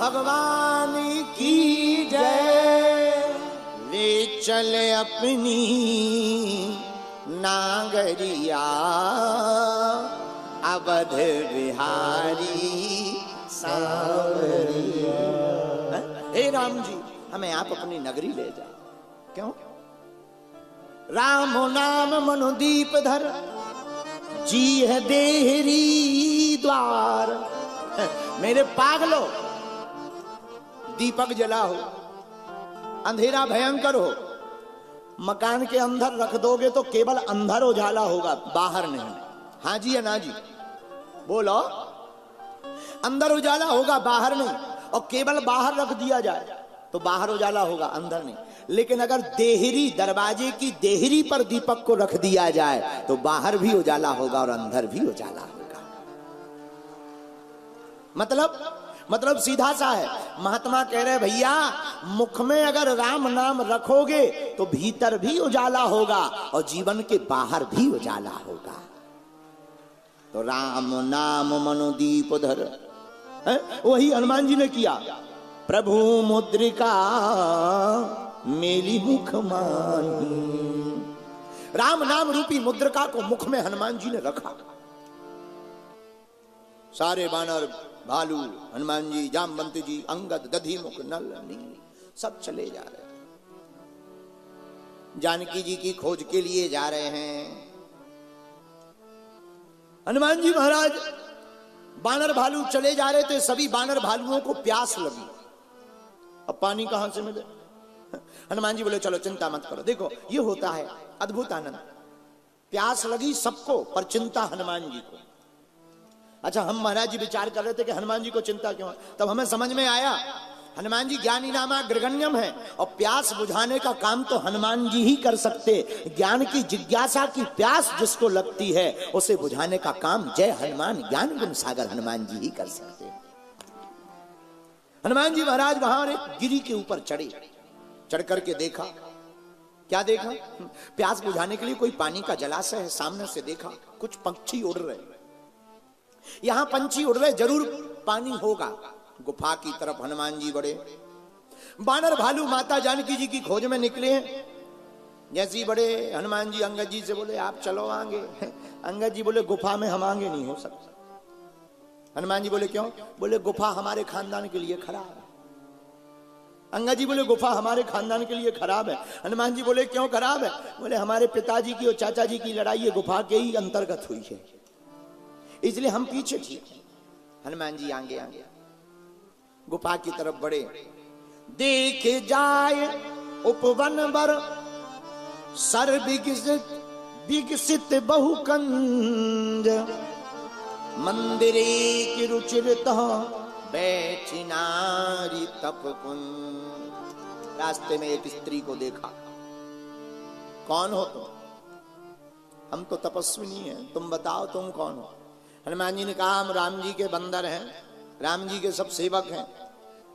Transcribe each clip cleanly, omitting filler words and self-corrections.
भगवान की जय। ले चले अपनी नागरिया अवध बिहारी सांवरिया। हे राम जी, हमें आप अपनी नगरी ले जाओ। क्यों? राम नाम मनुदीप धर, जी है देहरी द्वार। मेरे पागलो, दीपक जला हो, अंधेरा भयंकर हो, मकान के अंदर रख दोगे तो केवल अंदर उजाला होगा, बाहर नहीं। हाँ जी या ना जी? बोलो। अंदर उजाला होगा, बाहर नहीं। और केवल बाहर रख दिया जाए तो बाहर उजाला होगा, अंदर नहीं। लेकिन अगर देहरी, दरवाजे की देहरी पर दीपक को रख दिया जाए तो बाहर भी उजाला होगा और अंदर भी उजाला होगा। मतलब सीधा सा है। महात्मा कह रहे भैया, मुख में अगर राम नाम रखोगे तो भीतर भी उजाला होगा और जीवन के बाहर भी उजाला होगा। तो राम नाम मनोदीप धर, वही हनुमान जी ने किया। प्रभु मुद्रिका मेली मुख माही। राम नाम रूपी मुद्रिका को मुख में हनुमान जी ने रखा। सारे बानर, भालू, हनुमान जी, जामवंत जी, अंगद, दधिमुख, नल, नील सब चले जा रहे हैं। जानकी जी की खोज के लिए जा रहे हैं। हनुमान जी महाराज बानर भालू चले जा रहे थे। सभी बानर भालुओं को प्यास लगी। अब पानी कहां से मिले? हनुमान जी बोले चलो चिंता मत करो। देखो ये होता है अद्भुत आनंद। प्यास लगी सबको, पर चिंता हनुमान जी को। अच्छा, हम महाराज जी विचार कर रहे थे कि हनुमान जी को चिंता क्यों है। तब हमें समझ में आया हनुमान जी ज्ञानी नामा ग्रगण्यम है और प्यास बुझाने का काम तो हनुमान जी ही कर सकते। ज्ञान की जिज्ञासा की प्यास जिसको लगती है उसे बुझाने का काम जय हनुमान ज्ञान गुण सागर हनुमान जी ही कर सकते। हनुमान जी महाराज वहां एक गिरी के ऊपर चढ़े। चढ़ करके देखा, क्या देखा? प्यास बुझाने के लिए कोई पानी का जलाशय है। सामने से देखा कुछ पंछी उड़ रहे। यहां पंछी उड़ रहे, जरूर पानी होगा। गुफा की तरफ हनुमान जी बढ़े। बानर भालू माता जानकी जी की खोज में निकले हैं। जैसे ही बड़े हनुमान जी अंगद जी से बोले आप चलो आगे। अंगद जी बोले गुफा में हम आगे नहीं हो सकते। हनुमान जी बोले क्यों? बोले गुफा हमारे खानदान के लिए खराब है। अंगद जी बोले गुफा हमारे खानदान के लिए खराब है। हनुमान जी बोले क्यों खराब है? बोले हमारे पिताजी की और चाचा जी की लड़ाई ये गुफा के ही अंतर्गत हुई है, इसलिए हम पीछे थे। हनुमान जी आगे आगे गुफा की तरफ बढ़े। देखे जाए उपवन बर सर विकसित बहुकंज। मंदिरे की रुचिरत बैठी नारी तपकुंज। रास्ते में एक स्त्री को देखा। कौन हो तुम? हम तो तपस्विनी हैं, तुम बताओ तुम कौन हो? हनुमान जी ने कहा हम राम जी के बंदर हैं, राम जी के सब सेवक हैं,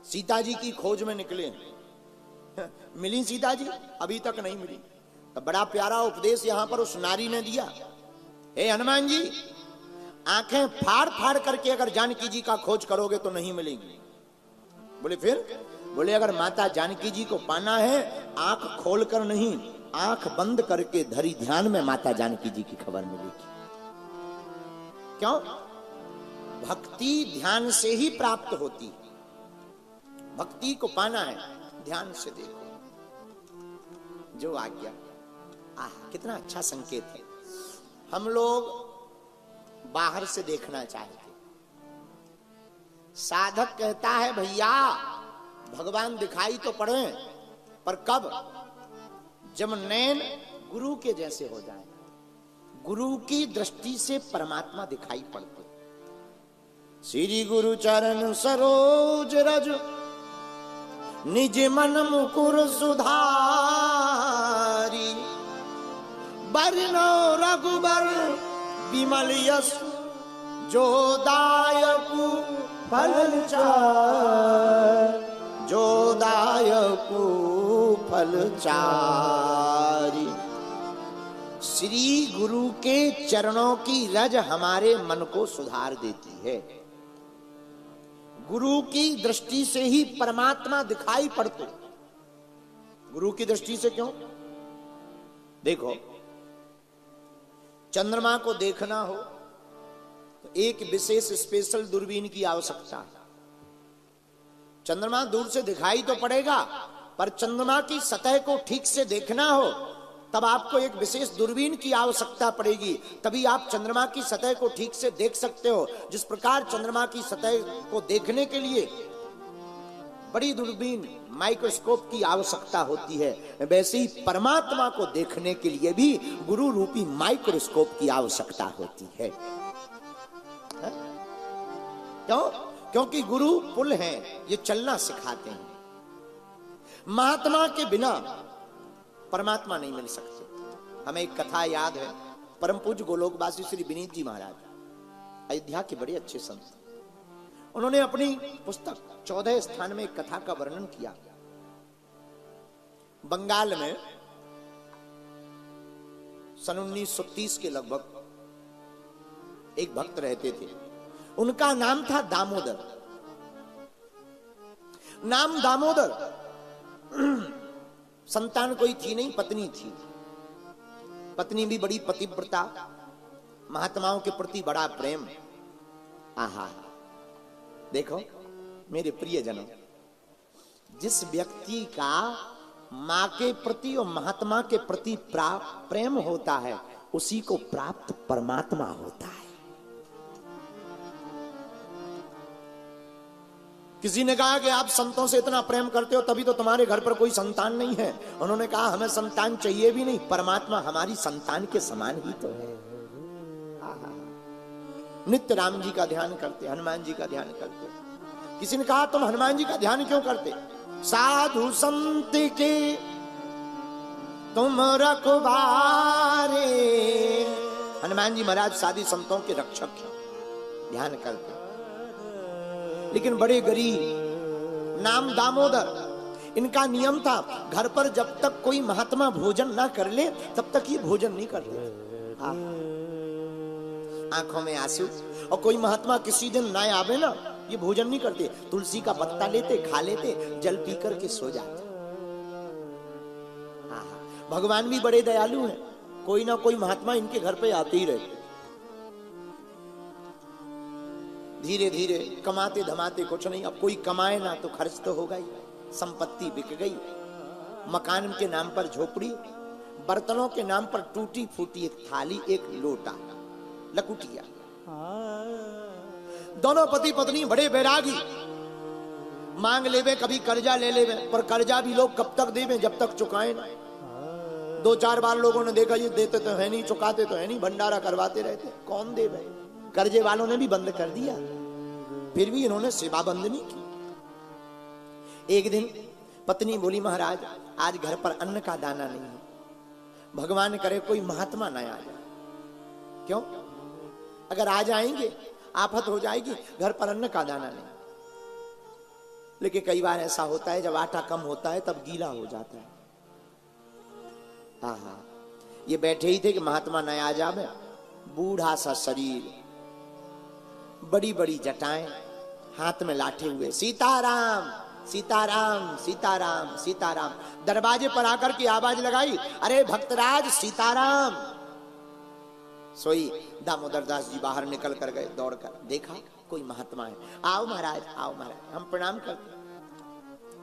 सीता जी की खोज में निकले हैं। मिली सीता जी? अभी तक नहीं मिली। तो बड़ा प्यारा उपदेश यहां पर उस नारी ने दिया। हे हनुमान जी, आंखें फाड़ फाड़ करके अगर जानकी जी का खोज करोगे तो नहीं मिलेगी। बोले फिर? बोले अगर माता जानकी जी को पाना है आंख खोलकर नहीं, आंख बंद करके धरी ध्यान में माता जानकी जी की खबर मिलेगी। क्यों? भक्ति ध्यान से ही प्राप्त होती है। भक्ति को पाना है ध्यान से देखो। जो आज्ञा, कितना अच्छा संकेत है। हम लोग बाहर से देखना चाहते। साधक कहता है भैया भगवान दिखाई तो पड़े, पर कब? जब नैन गुरु के जैसे हो जाए, गुरु की दृष्टि से परमात्मा दिखाई पड़ते। श्री गुरु चरण सरोज रज निज मन मुकुर सुधारी। बरनो रघुबर विमल यश जो दायकु फल चार। जो दायकु फल चारी। श्री गुरु के चरणों की रज हमारे मन को सुधार देती है। गुरु की दृष्टि से ही परमात्मा दिखाई पड़ते। गुरु की दृष्टि से क्यों? देखो, चंद्रमा को देखना हो तो एक विशेष स्पेशल दूरबीन की आवश्यकता है। चंद्रमा दूर से दिखाई तो पड़ेगा, पर चंद्रमा की सतह को ठीक से देखना हो तब आपको एक विशेष दूरबीन की आवश्यकता पड़ेगी, तभी आप चंद्रमा की सतह को ठीक से देख सकते हो। जिस प्रकार चंद्रमा की सतह को देखने के लिए बड़ी दूरबीन माइक्रोस्कोप की आवश्यकता होती है, वैसे ही परमात्मा को देखने के लिए भी गुरु रूपी माइक्रोस्कोप की आवश्यकता होती है। क्यों? क्योंकि गुरु पुल हैं, ये चलना सिखाते हैं। महात्मा के बिना परमात्मा नहीं मिल सकते। हमें एक कथा याद है, परम पूज्य गोलोकवासी श्री विनीत जी महाराज, अयोध्या के बड़े अच्छे संत, उन्होंने अपनी पुस्तक 14 स्थान में एक कथा का वर्णन किया। बंगाल में सन 1930 के लगभग एक भक्त रहते थे, उनका नाम था दामोदर। नाम दामोदर, संतान कोई थी नहीं, पत्नी थी। पत्नी भी बड़ी पतिव्रता, महात्माओं के प्रति बड़ा प्रेम। आहा, देखो मेरे प्रियजनों, जिस व्यक्ति का मां के प्रति और महात्मा के प्रति प्रेम होता है, उसी को प्राप्त परमात्मा होता है। किसी ने कहा कि आप संतों से इतना प्रेम करते हो तभी तो तुम्हारे घर पर कोई संतान नहीं है। उन्होंने कहा हमें संतान चाहिए भी नहीं, परमात्मा हमारी संतान के समान ही तो है। नित्य राम जी का ध्यान करते, हनुमान जी का ध्यान करते। किसी ने कहा तुम हनुमान जी का ध्यान क्यों करते? साधु संत के तुम रखवारे। हनुमान जी महाराज साधु संतों के रक्षक हैं, ध्यान करते। लेकिन बड़े गरीब, नाम दामोदर। इनका नियम था, घर पर जब तक कोई महात्मा भोजन ना कर ले तब तक ये भोजन नहीं करते। आंखों में आंसू, और कोई महात्मा किसी दिन ना आवे ना, ये भोजन नहीं करते। तुलसी का पत्ता लेते, खा लेते, जल पी करके सो जाते। भगवान भी बड़े दयालु हैं, कोई ना कोई महात्मा इनके घर पे आते ही रहते। धीरे धीरे कमाते धमाते कुछ नहीं, अब कोई कमाए ना तो खर्च तो होगा ही। संपत्ति बिक गई, मकान के नाम पर झोपड़ी, बर्तनों के नाम पर टूटी फूटी एक थाली, एक लोटा, लकुटिया। दोनों पति पत्नी बड़े बैरागी, मांग लेवे, कभी कर्जा ले लेवे, पर कर्जा भी लोग कब तक देवे? जब तक चुकाए ना। 2-4 बार लोगों ने देखा, ये देते तो है नहीं, चुकाते तो है नहीं, भंडारा करवाते रहते, कौन देवे? कर्जे वालों ने भी बंद कर दिया, फिर भी इन्होंने सेवा बंद नहीं की। एक दिन पत्नी बोली, महाराज आज घर पर अन्न का दाना नहीं है, भगवान करे कोई महात्मा न आ जाए। क्यों? अगर आ जाएंगे आफत हो जाएगी, घर पर अन्न का दाना नहीं। लेकिन कई बार ऐसा होता है, जब आटा कम होता है तब गीला हो जाता है। हाँ, ये बैठे ही थे कि महात्मा न आ जाए। बूढ़ा सा शरीर, बड़ी बड़ी जटाएं, हाथ में लाठे हुए, सीताराम सीताराम सीताराम सीताराम। दरवाजे पर आकर के आवाज लगाई, अरे भक्तराज सीताराम। सोई दामोदर दास जी बाहर निकल कर गए, दौड़कर देखा कोई महात्मा है। आओ महाराज, आओ महाराज, हम प्रणाम करते,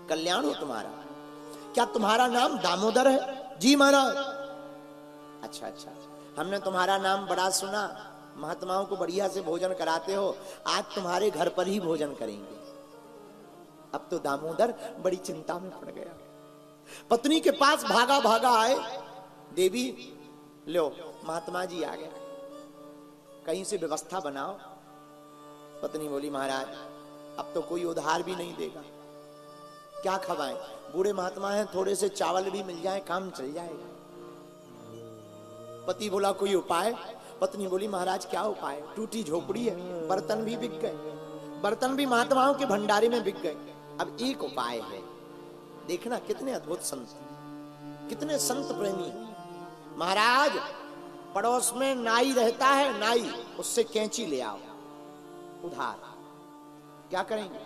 कल्याण हो तुम्हारा। क्या तुम्हारा नाम दामोदर है? जी महाराज। अच्छा अच्छा, हमने तुम्हारा नाम बड़ा सुना, महात्माओं को बढ़िया से भोजन कराते हो, आज तुम्हारे घर पर ही भोजन करेंगे। अब तो दामोदर बड़ी चिंता में पड़ गया। पत्नी के पास भागा भागा आए, देवी लो महात्मा जी आ गए, कहीं से व्यवस्था बनाओ। पत्नी बोली, महाराज अब तो कोई उधार भी नहीं देगा, क्या खवाएं? बूढ़े महात्मा हैं, थोड़े से चावल भी मिल जाए काम चल जाएगा। पति बोला, कोई उपाय? पत्नी बोली, महाराज क्या उपाय? टूटी झोपड़ी है, बर्तन भी बिक गए, बर्तन भी महात्माओं के भंडारे में बिक गए। अब एक उपाय है, देखना कितने अद्भुत संत, कितने संत प्रेमी। महाराज पड़ोस में नाई रहता है, नाई, उससे कैंची ले आओ उधार। क्या करेंगे?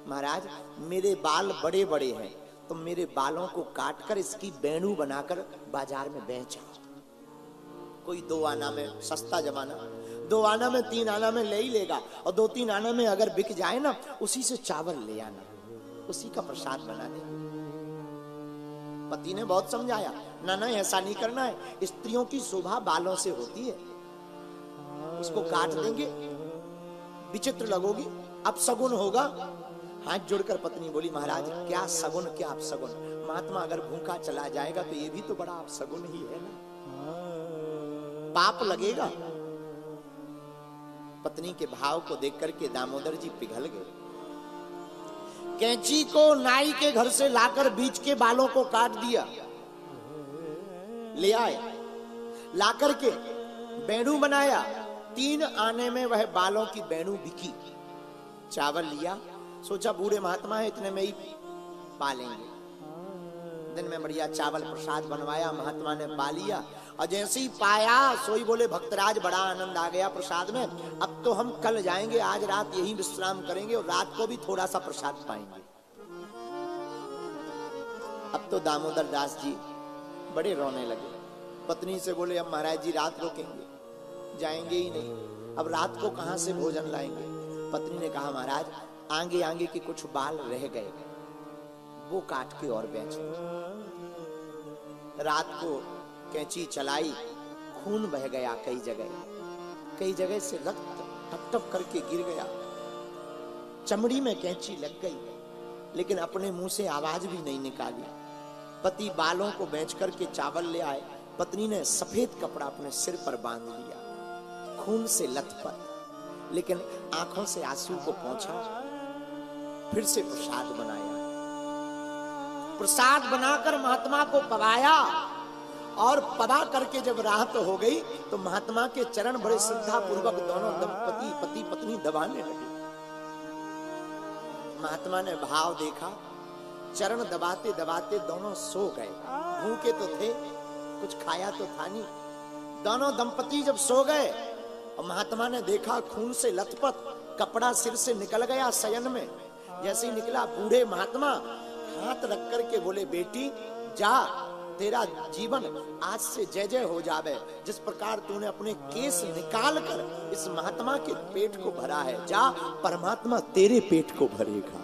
महाराज मेरे बाल बड़े बड़े हैं, तो मेरे बालों को काटकर इसकी बेणु बनाकर बाजार में बेचा। कोई 2 आना में, सस्ता जमाना, 2 आना में 3 आना में ले ही लेगा, और 2-3 आना में अगर बिक जाए ना, उसी से चावल ले आना, उसी का प्रसाद बना दे। पति ने बहुत समझाया, ना ना ऐसा नहीं करना है, स्त्रियों की शोभा बालों से होती है, उसको काट देंगे, विचित्र लगोगी, अब सगुन होगा। हाथ जोड़कर पत्नी बोली, महाराज क्या सगुन क्या अपसगुन, महात्मा अगर भूखा चला जाएगा तो ये भी तो बड़ा अपसगुन ही है ना, पाप लगेगा। पत्नी के भाव को देख करके दामोदर जी पिघल गए। कैंची को नाई के घर से लाकर बीच के बालों को काट दिया, ले आए, लाकर के बेणु बनाया। 3 आने में वह बालों की बेणु बिकी। चावल लिया, सोचा बूढ़े महात्मा है, इतने में ही पालेंगे। दिन में बढ़िया चावल प्रसाद बनवाया, महात्मा ने पा लिया, और जैसे ही पाया सोई बोले भक्तराज बड़ा आनंद आ गया प्रसाद में, अब तो हम कल जाएंगे, आज रात यहीं विश्राम करेंगे और रात को भी थोड़ा सा प्रसाद पाएंगे। अब तो दामोदर दास जी बड़े रोने लगे। पत्नी से बोले, अब महाराज जी रात रोकेंगे, जाएंगे ही नहीं, अब रात को कहां से भोजन लाएंगे। पत्नी ने कहा, महाराज आगे आगे के कुछ बाल रह गए, वो काट के और बेच। रात को कैंची चलाई, खून बह गया, कई जगह से रक्त टप टप करके गिर गया, चमड़ी में कैंची लग गई, लेकिन अपने मुंह से आवाज भी नहीं निकाली। पति बालों को बेच करके चावल ले आए, पत्नी ने सफेद कपड़ा अपने सिर पर बांध लिया, खून से लथपथ, लेकिन आंखों से आंसू को पोंछा, फिर से प्रसाद बनाया। प्रसाद बनाकर महात्मा को पवाया, और पवा करके जब रात हो गई तो महात्मा के चरण बड़े श्रद्धा पूर्वक दोनों दंपति पति पत्नी दबाने लगे। महात्मा ने भाव देखा, चरण दबाते दबाते दोनों सो गए। भूखे तो थे, कुछ खाया तो था नहीं। दोनों दंपति जब सो गए और महात्मा ने देखा खून से लथपथ कपड़ा सिर से निकल गया शयन में। जैसे ही निकला, बूढ़े महात्मा हाथ रख करके बोले, बेटी जा, तेरा जीवन आज से जय जय हो जावे। जिस प्रकार तूने अपने केस निकाल कर इस महात्मा के पेट को भरा है, जा परमात्मा तेरे पेट को भरेगा।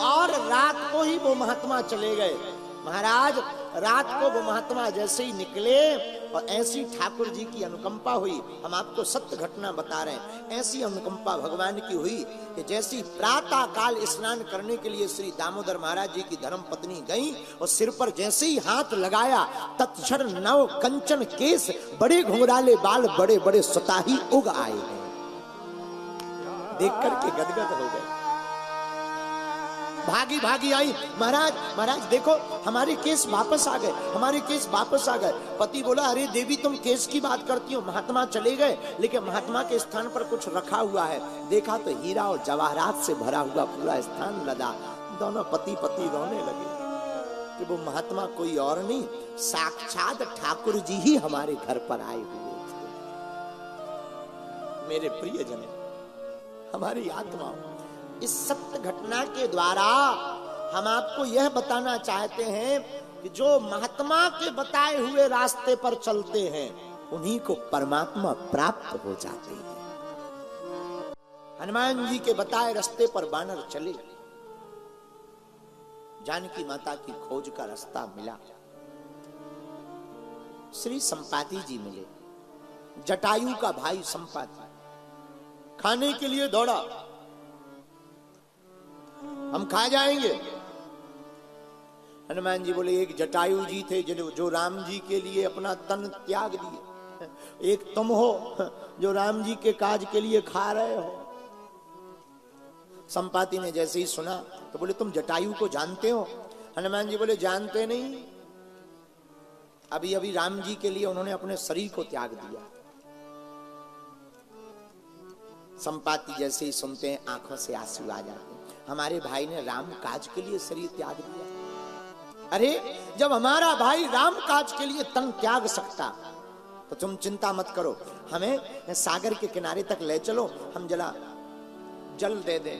और रात को ही वो महात्मा चले गए। महाराज रात को वो महात्मा जैसे ही निकले, और ऐसी ठाकुर जी की अनुकंपा हुई, हम आपको सत्य घटना बता रहे हैं, ऐसी अनुकंपा भगवान की हुई कि जैसी प्रातः काल स्नान करने के लिए श्री दामोदर महाराज जी की धर्म पत्नी गई, और सिर पर जैसे ही हाथ लगाया, तत्क्षण नव कंचन केस, बड़े घुंघराले बाल, बड़े बड़े स्वताही उग आए हैं। देख करके गदगद हो गए, भागी भागी आई, महाराज महाराज देखो हमारे केस वापस आ गए, हमारे केस वापस आ गए। पति बोला, अरे देवी तुम केस की बात करती हो, महात्मा चले गए, लेकिन महात्मा के स्थान पर कुछ रखा हुआ है। देखा तो हीरा और जवाहरात से भरा हुआ पूरा स्थान लदा। दोनों पति पत्नी रोने लगे कि वो महात्मा कोई और नहीं, साक्षात ठाकुर जी ही हमारे घर पर आए हुए थे। मेरे प्रियजन, हमारी आत्मा, इस सत्य घटना के द्वारा हम आपको यह बताना चाहते हैं कि जो महात्मा के बताए हुए रास्ते पर चलते हैं, उन्हीं को परमात्मा प्राप्त हो जाते हैं। हनुमान जी के बताए रास्ते पर बानर चले, जानकी माता की खोज का रास्ता मिला। श्री संपाति जी मिले, जटायु का भाई संपाति, खाने के लिए दौड़ा, हम खा जाएंगे। हनुमान जी बोले, एक जटायु जी थे जो राम जी के लिए अपना तन त्याग दिए, एक तुम हो जो राम जी के काज के लिए खा रहे हो। संपाति ने जैसे ही सुना तो बोले, तुम जटायु को जानते हो? हनुमान जी बोले, जानते नहीं, अभी अभी राम जी के लिए उन्होंने अपने शरीर को त्याग दिया। संपाति जैसे ही सुनते हैं, आंखों से आंसू आ जाते हैं। हमारे भाई ने राम काज के लिए शरीर त्याग दिया। अरे जब हमारा भाई राम काज के लिए तन त्याग सकता, तो तुम चिंता मत करो, हमें सागर के किनारे तक ले चलो, हम जला जल दे दें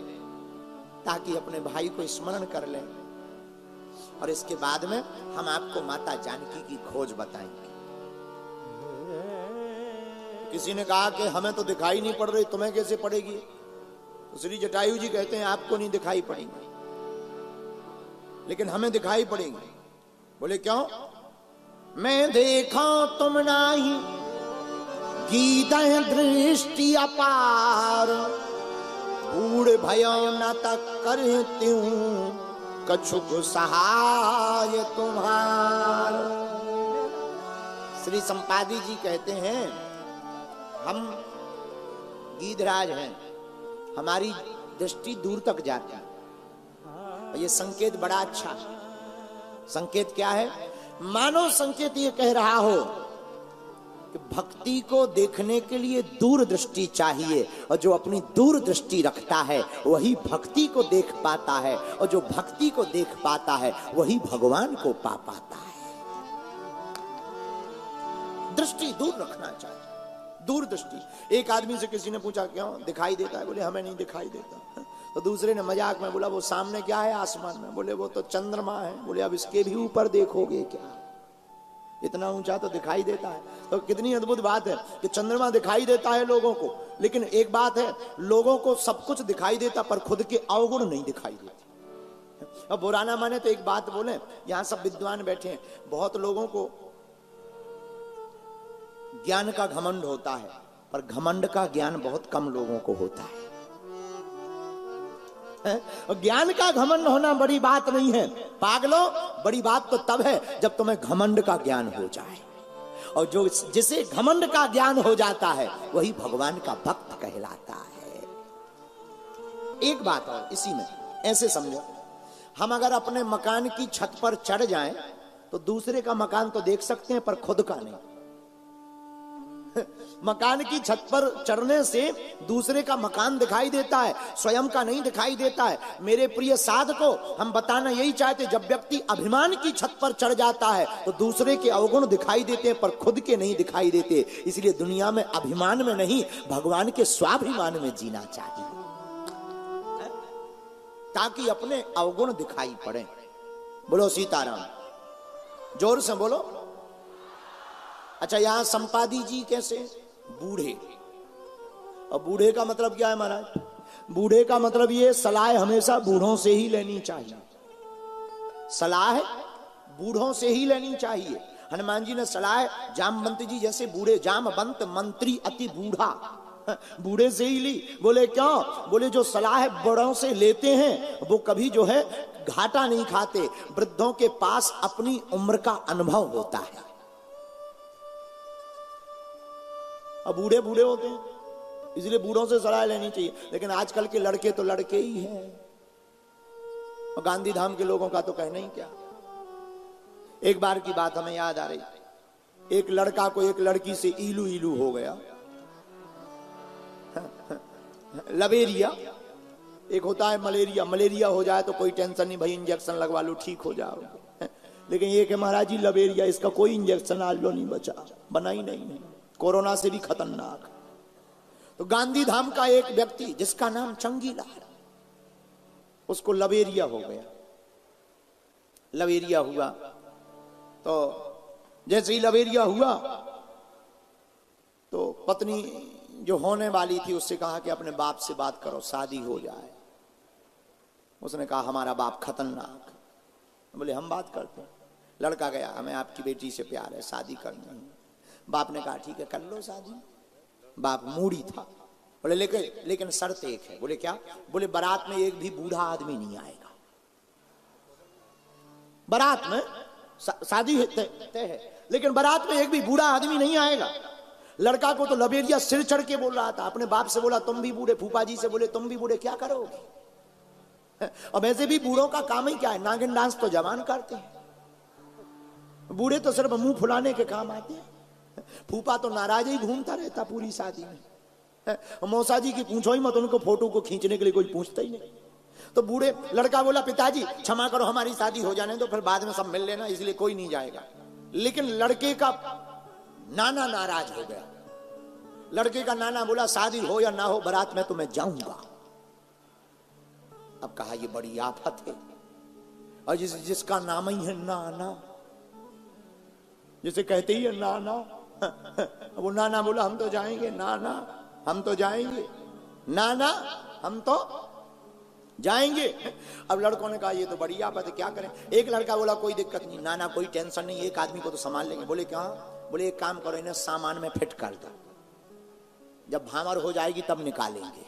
ताकि अपने भाई को स्मरण कर लें, और इसके बाद में हम आपको माता जानकी की खोज बताएंगे। किसी ने कहा कि हमें तो दिखाई नहीं पड़ रही, तुम्हें कैसे पड़ेगी? तो श्री जटायु जी कहते हैं आपको नहीं दिखाई पड़ेंगी, लेकिन हमें दिखाई पड़ेंगी। बोले क्यों? मैं देखा तुम नाही गीत दृष्टि अपार, बूढ़ भयो न तक करती हूं कछुक सहाय तुम्हार। श्री संपादी जी कहते हैं हम गीधराज हैं, हमारी दृष्टि दूर तक जाती है। ये संकेत बड़ा अच्छा है। संकेत क्या है? मानो संकेत ये कह रहा हो कि भक्ति को देखने के लिए दूर दृष्टि चाहिए, और जो अपनी दूर दृष्टि रखता है वही भक्ति को देख पाता है, और जो भक्ति को देख पाता है वही भगवान को पा पाता है। दृष्टि दूर रखना चाहिए, दूर दृष्टि। एक आदमी से किसी ने पूछा क्यों दिखाई देता है? बोले हमें नहीं दिखाई देता। तो दूसरे ने मजाक में बोला वो सामने क्या है आसमान में? बोले वो तो चंद्रमा है। बोले अब इसके भी ऊपर देखोगे क्या? इतना ऊंचा तो दिखाई देता है। तो कितनी अद्भुत बात है कि चंद्रमा दिखाई देता है लोगों को, लेकिन एक बात है, लोगों को सब कुछ दिखाई देता पर खुद के अवगुण नहीं दिखाई देते। अब बुरा ना माने तो एक बात बोले, यहां सब विद्वान बैठे हैं, बहुत लोगों को ज्ञान का घमंड होता है, पर घमंड का ज्ञान बहुत कम लोगों को होता है। ज्ञान का घमंड होना बड़ी बात नहीं है पागलो, बड़ी बात तो तब है जब तुम्हें घमंड का ज्ञान हो जाए, और जो जिसे घमंड का ज्ञान हो जाता है वही भगवान का भक्त कहलाता है। एक बात और इसी में ऐसे समझो, हम अगर अपने मकान की छत पर चढ़ जाएं तो दूसरे का मकान तो देख सकते हैं पर खुद का नहीं। मकान की छत पर चढ़ने से दूसरे का मकान दिखाई देता है, स्वयं का नहीं दिखाई देता है। मेरे प्रिय साधको, हम बताना यही चाहते, जब व्यक्ति अभिमान की छत पर चढ़ जाता है तो दूसरे के अवगुण दिखाई देते हैं पर खुद के नहीं दिखाई देते। इसलिए दुनिया में अभिमान में नहीं, भगवान के स्वाभिमान में जीना चाहिए, ताकि अपने अवगुण दिखाई पड़े। बोलो सीताराम, जोर से बोलो। अच्छा, यहां संपादी जी कैसे? बूढ़े। और बूढ़े का मतलब क्या है महाराज? बूढ़े का मतलब ये सलाह हमेशा बूढ़ों से ही लेनी चाहिए, सलाह बूढ़ों से ही लेनी चाहिए। हनुमान जी ने सलाह जामवंत जी जैसे बूढ़े, जामवंत मंत्री अति बूढ़ा, बूढ़े से ही ली। बोले क्यों? बोले जो सलाह बड़ों से लेते हैं वो कभी जो है घाटा नहीं खाते। वृद्धों के पास अपनी उम्र का अनुभव होता है। अब बूढ़े बूढ़े होते हैं, इसलिए बूढ़ों से सलाह लेनी चाहिए। लेकिन आजकल के लड़के तो लड़के ही हैं, और गांधी धाम के लोगों का तो कहना ही क्या। एक बार की बात हमें याद आ रही, एक लड़का को एक लड़की से इलू इलू हो गया, लवेरिया। एक होता है मलेरिया, मलेरिया हो जाए तो कोई टेंशन नहीं भाई, इंजेक्शन लगवा लो ठीक हो जाओगे। लेकिन ये कि महाराज जी लवेरिया, इसका कोई इंजेक्शन आज लो नहीं बचा, बना ही नहीं, कोरोना से भी खतरनाक। तो गांधी धाम का एक व्यक्ति जिसका नाम चंगीलाल, उसको लवेरिया हो गया। लवेरिया हुआ तो जैसे ही लवेरिया हुआ तो पत्नी जो होने वाली थी उससे कहा कि अपने बाप से बात करो, शादी हो जाए। उसने कहा हमारा बाप खतरनाक। बोले हम बात करते हैं। लड़का गया, हमें आपकी बेटी से प्यार है, शादी करनी है। बाप ने कहा ठीक है कर लो शादी। बाप मूड़ी था। बोले लेकिन शर्त एक है। बोले क्या? बोले बारात में एक भी बूढ़ा आदमी नहीं आएगा। बारात में शादी तय है, लेकिन बारात में एक भी बूढ़ा आदमी नहीं आएगा। लड़का को तो लबेरिया सिर चढ़ के बोल रहा था। अपने बाप से बोला तुम भी बूढ़े, फूफा जी से बोले तुम भी बूढ़े, क्या करोगे? अब ऐसे भी बूढ़ों का काम ही क्या है? नागिन डांस तो जवान करते हैं, बूढ़े तो सिर्फ मुंह फुलाने के काम आते हैं। फूफा तो नाराज ही घूमता रहता पूरी शादी में। मौसा जी की पूछो ही मत, उनको फोटो को खींचने के लिए कोई पूछता ही नहीं। तो बूढ़े लड़का बोला पिताजी क्षमा करो, हमारी शादी हो जाने दो, फिर बाद में सब मिल लेना, इसलिए कोई नहीं जाएगा। लेकिन लड़के का नाना नाराज हो गया। लड़के का नाना बोला शादी हो या ना हो बारात में तो मैं जाऊंगा। अब कहा ये बड़ी आफत है, और जिसका नाम ही है नाना, जिसे कहते ही है नाना, वो नाना बोला हम तो जाएंगे, नाना हम तो जाएंगे, नाना हम तो जाएंगे। अब लड़कों ने कहा ये तो बड़ी आफत है, क्या करें। एक लड़का बोला कोई दिक्कत नहीं नाना, कोई टेंशन नहीं, एक आदमी को तो संभाल लेंगे। बोले क्या? बोले एक काम करो, इन्हें सामान में फिट कर दो, जब भामर हो जाएगी तब निकालेंगे।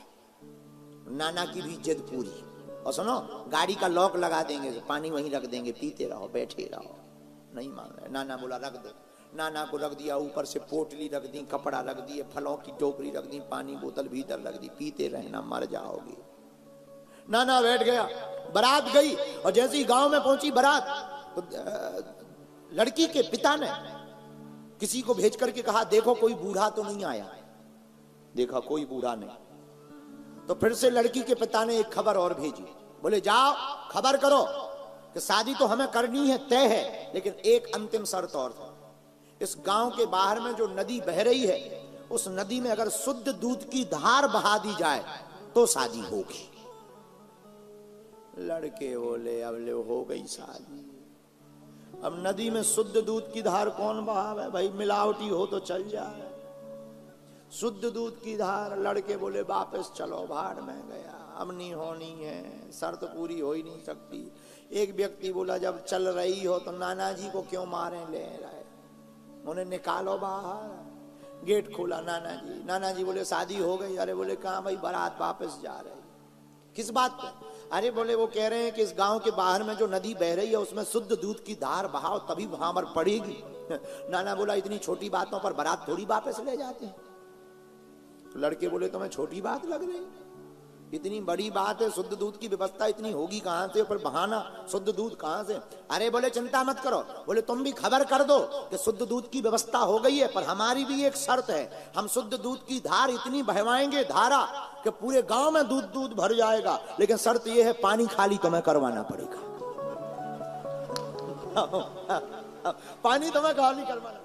नाना की भी जिद पूरी। और सुनो गाड़ी का लॉक लगा देंगे, पानी वहीं रख देंगे, पीते रहो बैठे रहो। नहीं मान रहे। नाना बोला रख दो। नाना को रख दिया, ऊपर से पोटली रख दी, कपड़ा रख दिए, फलों की टोकरी रख दी, पानी बोतल भीतर रख दी, पीते रहना मर जाओगे। नाना बैठ गया। बारात गई और जैसे ही गांव में पहुंची बारात, तो लड़की के पिता ने किसी को भेज करके कहा देखो कोई बूढ़ा तो नहीं आया। देखा कोई बूढ़ा नहीं। तो फिर से लड़की के पिता ने एक खबर और भेजी। बोले जाओ खबर करो कि शादी तो हमें करनी है, तय है, लेकिन एक अंतिम शर्त और था। इस गांव के बाहर में जो नदी बह रही है, उस नदी में अगर शुद्ध दूध की धार बहा दी जाए तो शादी होगी। लड़के बोले अब ले हो गई शादी। अब नदी में शुद्ध दूध की धार कौन बहावे भाई, मिलावटी हो तो चल जाए। शुद्ध दूध की धार। लड़के बोले वापस चलो, भाड़ में गया, अब नहीं होनी है, शर्त पूरी हो ही नहीं सकती। एक व्यक्ति बोला जब चल रही हो तो नाना जी को क्यों मारे ले रहे, उन्हें निकालो बाहर। गेट खोला, नाना जी बोले शादी हो गई। अरे बोले कहाँ भाई, बारात वापस जा रही। किस बात पे? अरे बोले वो कह रहे हैं कि इस गांव के बाहर में जो नदी बह रही है उसमें शुद्ध दूध की धार बहाओ तभी वहां पर पड़ेगी। नाना बोला इतनी छोटी बातों पर बारात थोड़ी वापस ले जाते हैं। तो लड़के बोले तुम्हें छोटी बात लग रही, इतनी बड़ी बात है, शुद्ध दूध की व्यवस्था इतनी होगी कहां से, पर बहाना शुद्ध दूध कहां से। अरे बोले चिंता मत करो, बोले तुम भी खबर कर दो कि शुद्ध दूध की व्यवस्था हो गई है, पर हमारी भी एक शर्त है, हम शुद्ध दूध की धार इतनी बहवाएंगे धारा कि पूरे गांव में दूध दूध भर जाएगा, लेकिन शर्त यह है पानी खाली तुम्हें करवाना पड़ेगा। पानी तुम्हें खाली करवाना।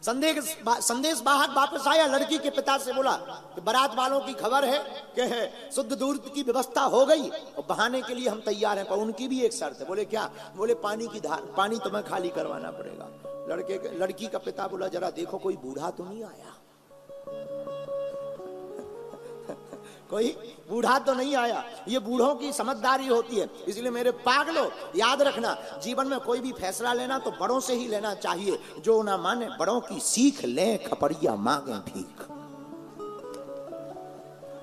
संदेश वाहक वापस आया, लड़की के पिता से बोला कि बारात वालों की खबर है कि शुद्ध दूध की व्यवस्था हो गई और बहाने के लिए हम तैयार हैं, पर उनकी भी एक शर्त है। बोले क्या? बोले पानी की धार, पानी तुम्हें खाली करवाना पड़ेगा। लड़की का पिता बोला जरा देखो कोई बूढ़ा तो नहीं आया, कोई बूढ़ा तो नहीं आया। ये बूढ़ों की समझदारी होती है। इसलिए मेरे पागलों याद रखना, जीवन में कोई भी फैसला लेना तो बड़ों से ही लेना चाहिए। जो ना माने बड़ों की सीख लें, खपड़िया मांगे भीख।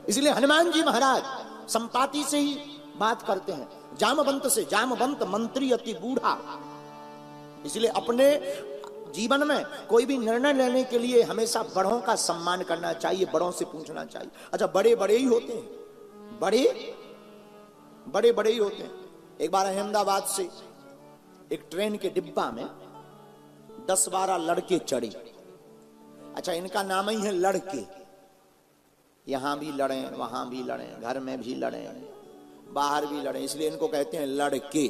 इसलिए हनुमान जी महाराज संपाति से ही बात करते हैं, जामवंत से, जामवंत मंत्री अति बूढ़ा। इसलिए अपने जीवन में कोई भी निर्णय लेने के लिए हमेशा बड़ों का सम्मान करना चाहिए, बड़ों से पूछना चाहिए। अच्छा बड़े बड़े ही होते हैं, बड़े बड़े ही होते हैं। एक बार अहमदाबाद से एक ट्रेन के डिब्बा में 10-12 लड़के चढ़े। अच्छा इनका नाम ही है लड़के। यहां भी लड़े, वहां भी लड़े, घर में भी लड़े, बाहर भी लड़े, इसलिए इनको कहते हैं लड़के।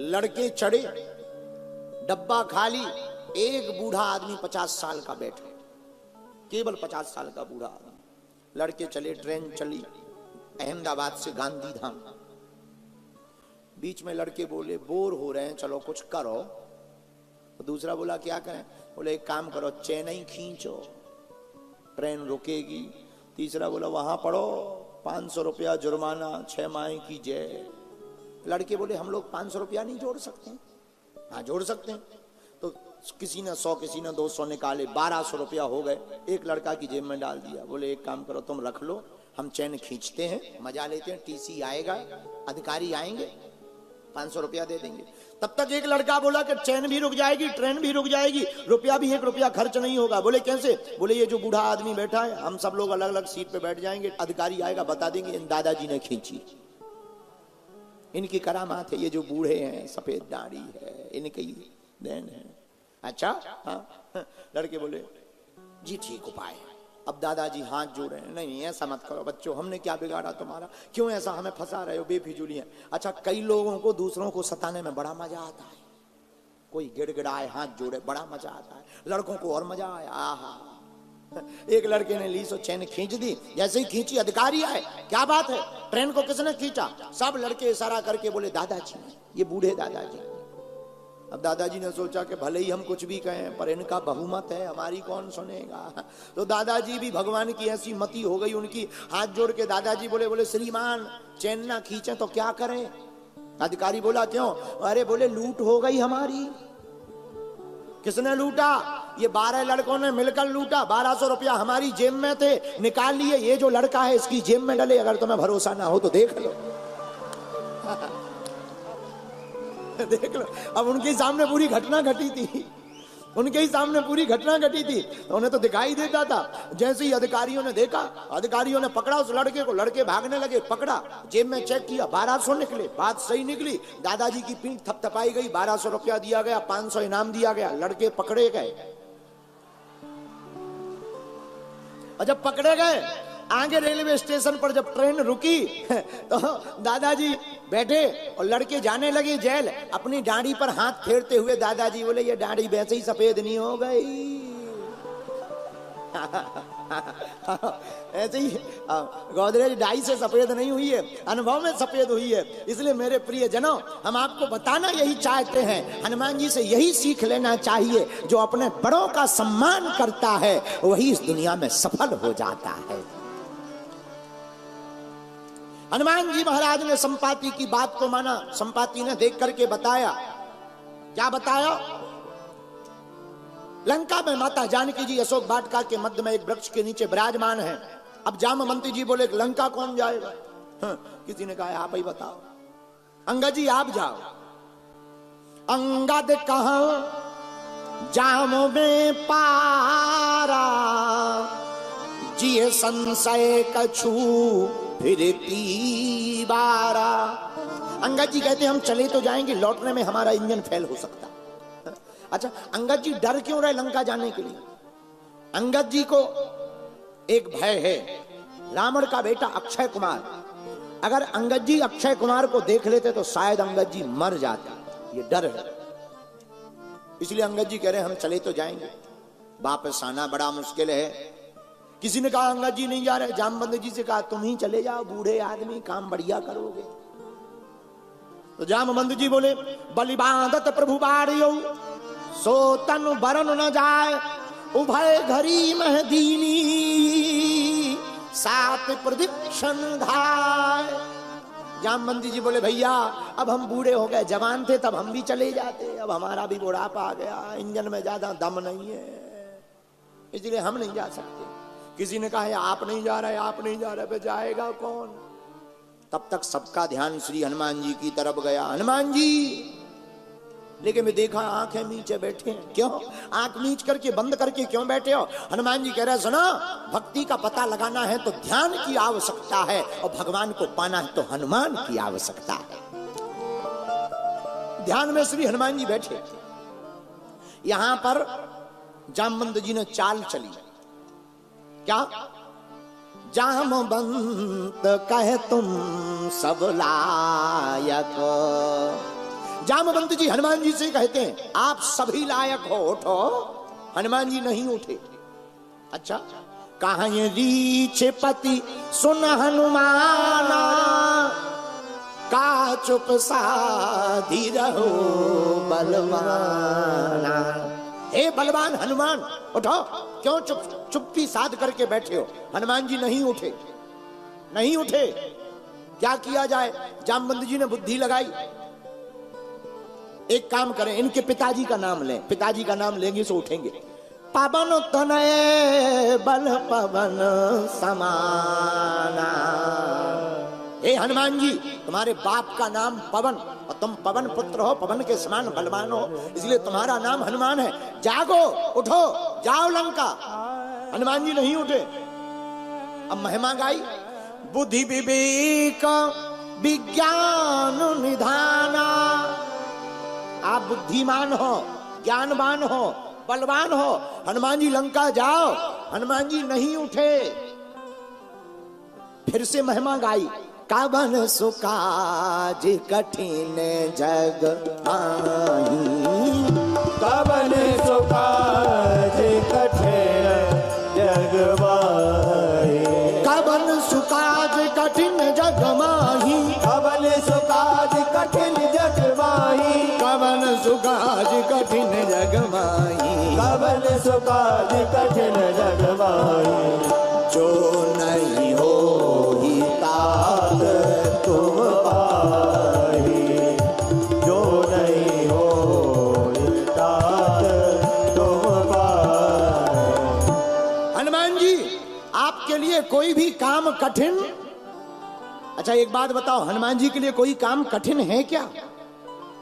लड़के चढ़े, डब्बा खाली, एक बूढ़ा आदमी 50 साल का बैठा, केवल 50 साल का बूढ़ा आदमी। लड़के चले, ट्रेन चली अहमदाबाद से गांधी धाम। बीच में लड़के बोले बोर हो रहे हैं, चलो कुछ करो। तो दूसरा बोला क्या करें? बोले एक काम करो, चेन्नई खींचो, ट्रेन रुकेगी। तीसरा बोला वहां पढ़ो, 500 रुपया जुर्माना, 6 माह की जेल। लड़के बोले हम लोग 500 रुपया नहीं जोड़ सकते? हाँ जोड़ सकते हैं। तो किसी ने 100, किसी ने 200 निकाले, 1200 रुपया हो गए। एक लड़का की जेब में डाल दिया। बोले एक काम करो तुम रख लो, हम चैन खींचते हैं, मजा लेते हैं, टीसी आएगा, अधिकारी आएंगे, 500 रुपया दे देंगे। तब तक एक लड़का बोला कि चैन भी रुक जाएगी, ट्रेन भी रुक जाएगी, रुपया भी 1 रुपया खर्च नहीं होगा। बोले कैसे? बोले ये जो बूढ़ा आदमी बैठा है, हम सब लोग अलग अलग सीट पे बैठ जाएंगे, अधिकारी आएगा बता देंगे इन दादाजी ने खींची, इनकी करामात है, ये जो बूढ़े हैं, सफेद दाढ़ी है, इनकी देन है। अच्छा हाँ। लड़के बोले जी ठीक उपाय है। अब दादाजी हाथ जोड़े, नहीं ऐसा मत करो बच्चों, हमने क्या बिगाड़ा तुम्हारा, क्यों ऐसा हमें फंसा रहे हो, बेफिजूली है। अच्छा कई लोगों को दूसरों को सताने में बड़ा मजा आता है, कोई गिड़गिड़ाए, हाथ जोड़े, बड़ा मजा आता है। लड़कों को और मजा आया। आहा, एक लड़के ने ली सो चैन खींच दी, जैसे ही खींची अधिकारी आए, क्या बात है, ट्रेन को किसने खींचा? सब लड़के इशारा करके बोले दादाजी, ये बूढ़े दादाजी। अब दादाजी ने सोचा कि भले ही हम कुछ भी कहें पर इनका बहुमत है, हमारी कौन सुनेगा। तो दादाजी भी भगवान की ऐसी मति हो गई उनकी, हाथ जोड़ के दादाजी बोले श्रीमान चैन ना खींचे तो क्या करें? अधिकारी बोला क्यों? अरे बोले लूट हो गई हमारी। किसने लूटा? ये 12 लड़कों ने मिलकर लूटा। 1200 रुपया हमारी जेब में थे, निकाल लिए, ये जो लड़का है इसकी जेब में डले। अगर तुम्हें भरोसा ना हो तो देख लो। देख लो। अब उनके सामने पूरी घटना घटी थी, उनके ही सामने पूरी घटना घटी थी, तो उन्हें तो दिखाई देता था। जैसे ही अधिकारियों ने देखा, अधिकारियों ने पकड़ा उस लड़के को, लड़के भागने लगे, पकड़ा, जेब में चेक किया, 1200 निकले। बात सही निकली, दादाजी की पीठ थपथपाई गई, 1200 रुपया दिया गया, 500 इनाम दिया गया, लड़के पकड़े गए। और जब पकड़े गए, आगे रेलवे स्टेशन पर जब ट्रेन रुकी तो दादाजी बैठे और लड़के जाने लगे जेल। अपनी दाढ़ी पर हाथ फेरते हुए दादाजी बोले ये दाढ़ी वैसे ही सफेद नहीं हो गई। ऐसे ही गोदरेज डाई से सफेद नहीं हुई है, अनुभव में सफेद हुई है। इसलिए मेरे प्रिय जनों, हम आपको बताना यही चाहते हैं, हनुमान जी से यही सीख लेना चाहिए, जो अपने बड़ों का सम्मान करता है वही इस दुनिया में सफल हो जाता है। हनुमान जी महाराज ने संपाति की बात को माना। संपाति ने देख करके बताया, क्या बताया? लंका में माता जानकी जी अशोक वाटिका के मध्य में एक वृक्ष के नीचे विराजमान है। अब जामवंती जी बोले लंका कौन जाएगा? किसी ने कहा आप ही बताओ। अंगद जी आप जाओ। अंगद कहाँ जामो में पारा, जिये संशय कछु फिर बारा। अंगद जी कहते हम चले तो जाएंगे, लौटने में हमारा इंजन फेल हो सकता। अच्छा, अंगद जी डर क्यों रहे लंका जाने के लिए? अंगद जी को एक भय है, रावण का बेटा अक्षय कुमार। अगर अंगद जी अक्षय कुमार को देख लेते तो शायद अंगद जी मर जाते, ये डर है। इसलिए अंगद जी कह रहे हम चले तो जाएंगे, वापस आना बड़ा मुश्किल है। किसी ने कहा अंगद जी नहीं जा रहे। जामवंत जी से कहा तुम ही चले जाओ, बूढ़े आदमी, काम बढ़िया करोगे। तो जामवंत जी बोले बलिबांधत प्रभु बाड़ियो, सो तन बरन न जाए, उभय घरी मह दीनी, सात प्रदीक्षण धाय। जामवंत जी बोले भैया अब हम बूढ़े हो गए, जवान थे तब हम भी चले जाते, अब हमारा भी बुढ़ापा आ गया, इंजन में ज्यादा दम नहीं है, इसलिए हम नहीं जा सकते। किसी ने कहा आप नहीं जा रहे, आप नहीं जा रहे, पे जाएगा कौन? तब तक सबका ध्यान श्री हनुमान जी की तरफ गया। हनुमान जी, लेकिन मैं देखा आंखें नीचे बैठे हैं। क्यों आंख नीच करके बंद करके क्यों बैठे हो? हनुमान जी कह रहे सुना, भक्ति का पता लगाना है तो ध्यान की आवश्यकता है, और भगवान को पाना है तो हनुमान की आवश्यकता है। ध्यान में श्री हनुमान जी बैठे। यहां पर जामवंत जी ने चाल चली। क्या? जामवंत कहे तुम सब लायक। जामवंत जी हनुमान जी से कहते हैं आप सभी लायक हो, उठो। हनुमान जी नहीं उठे। अच्छा, कहा ये रीछ पति सुन हनुमाना, का चुप साधी रहो बलवाना। हे बलवान हनुमान उठो, क्यों चुप्पी साध करके बैठे हो? हनुमान जी नहीं उठे, नहीं उठे। क्या किया जाए? जामवंत जी ने बुद्धि लगाई। एक काम करें, इनके पिताजी का नाम लें, पिताजी का नाम लेंगे तो उठेंगे। पवन तनय बल पवन समाना। हे हनुमान जी, तुम्हारे बाप का नाम पवन और तुम पवन पुत्र हो, पवन के समान बलवान हो, इसलिए तुम्हारा नाम हनुमान है। जागो, उठो, जाओ लंका। हनुमान जी नहीं उठे। अब महिमा गाई, बुद्धि विवेक विज्ञान निधाना। आप बुद्धिमान हो, ज्ञानवान हो, बलवान हो, हनुमान जी लंका जाओ। हनुमान जी नहीं उठे। फिर से महिमा गाई, कावन सुकाज कठिन जग आई। कवन सुकाज कठिन जग माही। कवन सुकाज कठिन जग माही। कवन सुकाज कठिन जग माही। कवन सुकाज कठिन जग माही। कवन सुकाज कठिन जग माही। जो नहीं हो ही तात तुम पाही। जो नहीं हो तात तुम पाही। हनुमान जी आपके लिए कोई भी काम कठिन। अच्छा एक बात बताओ, हनुमान जी के लिए कोई काम कठिन है क्या?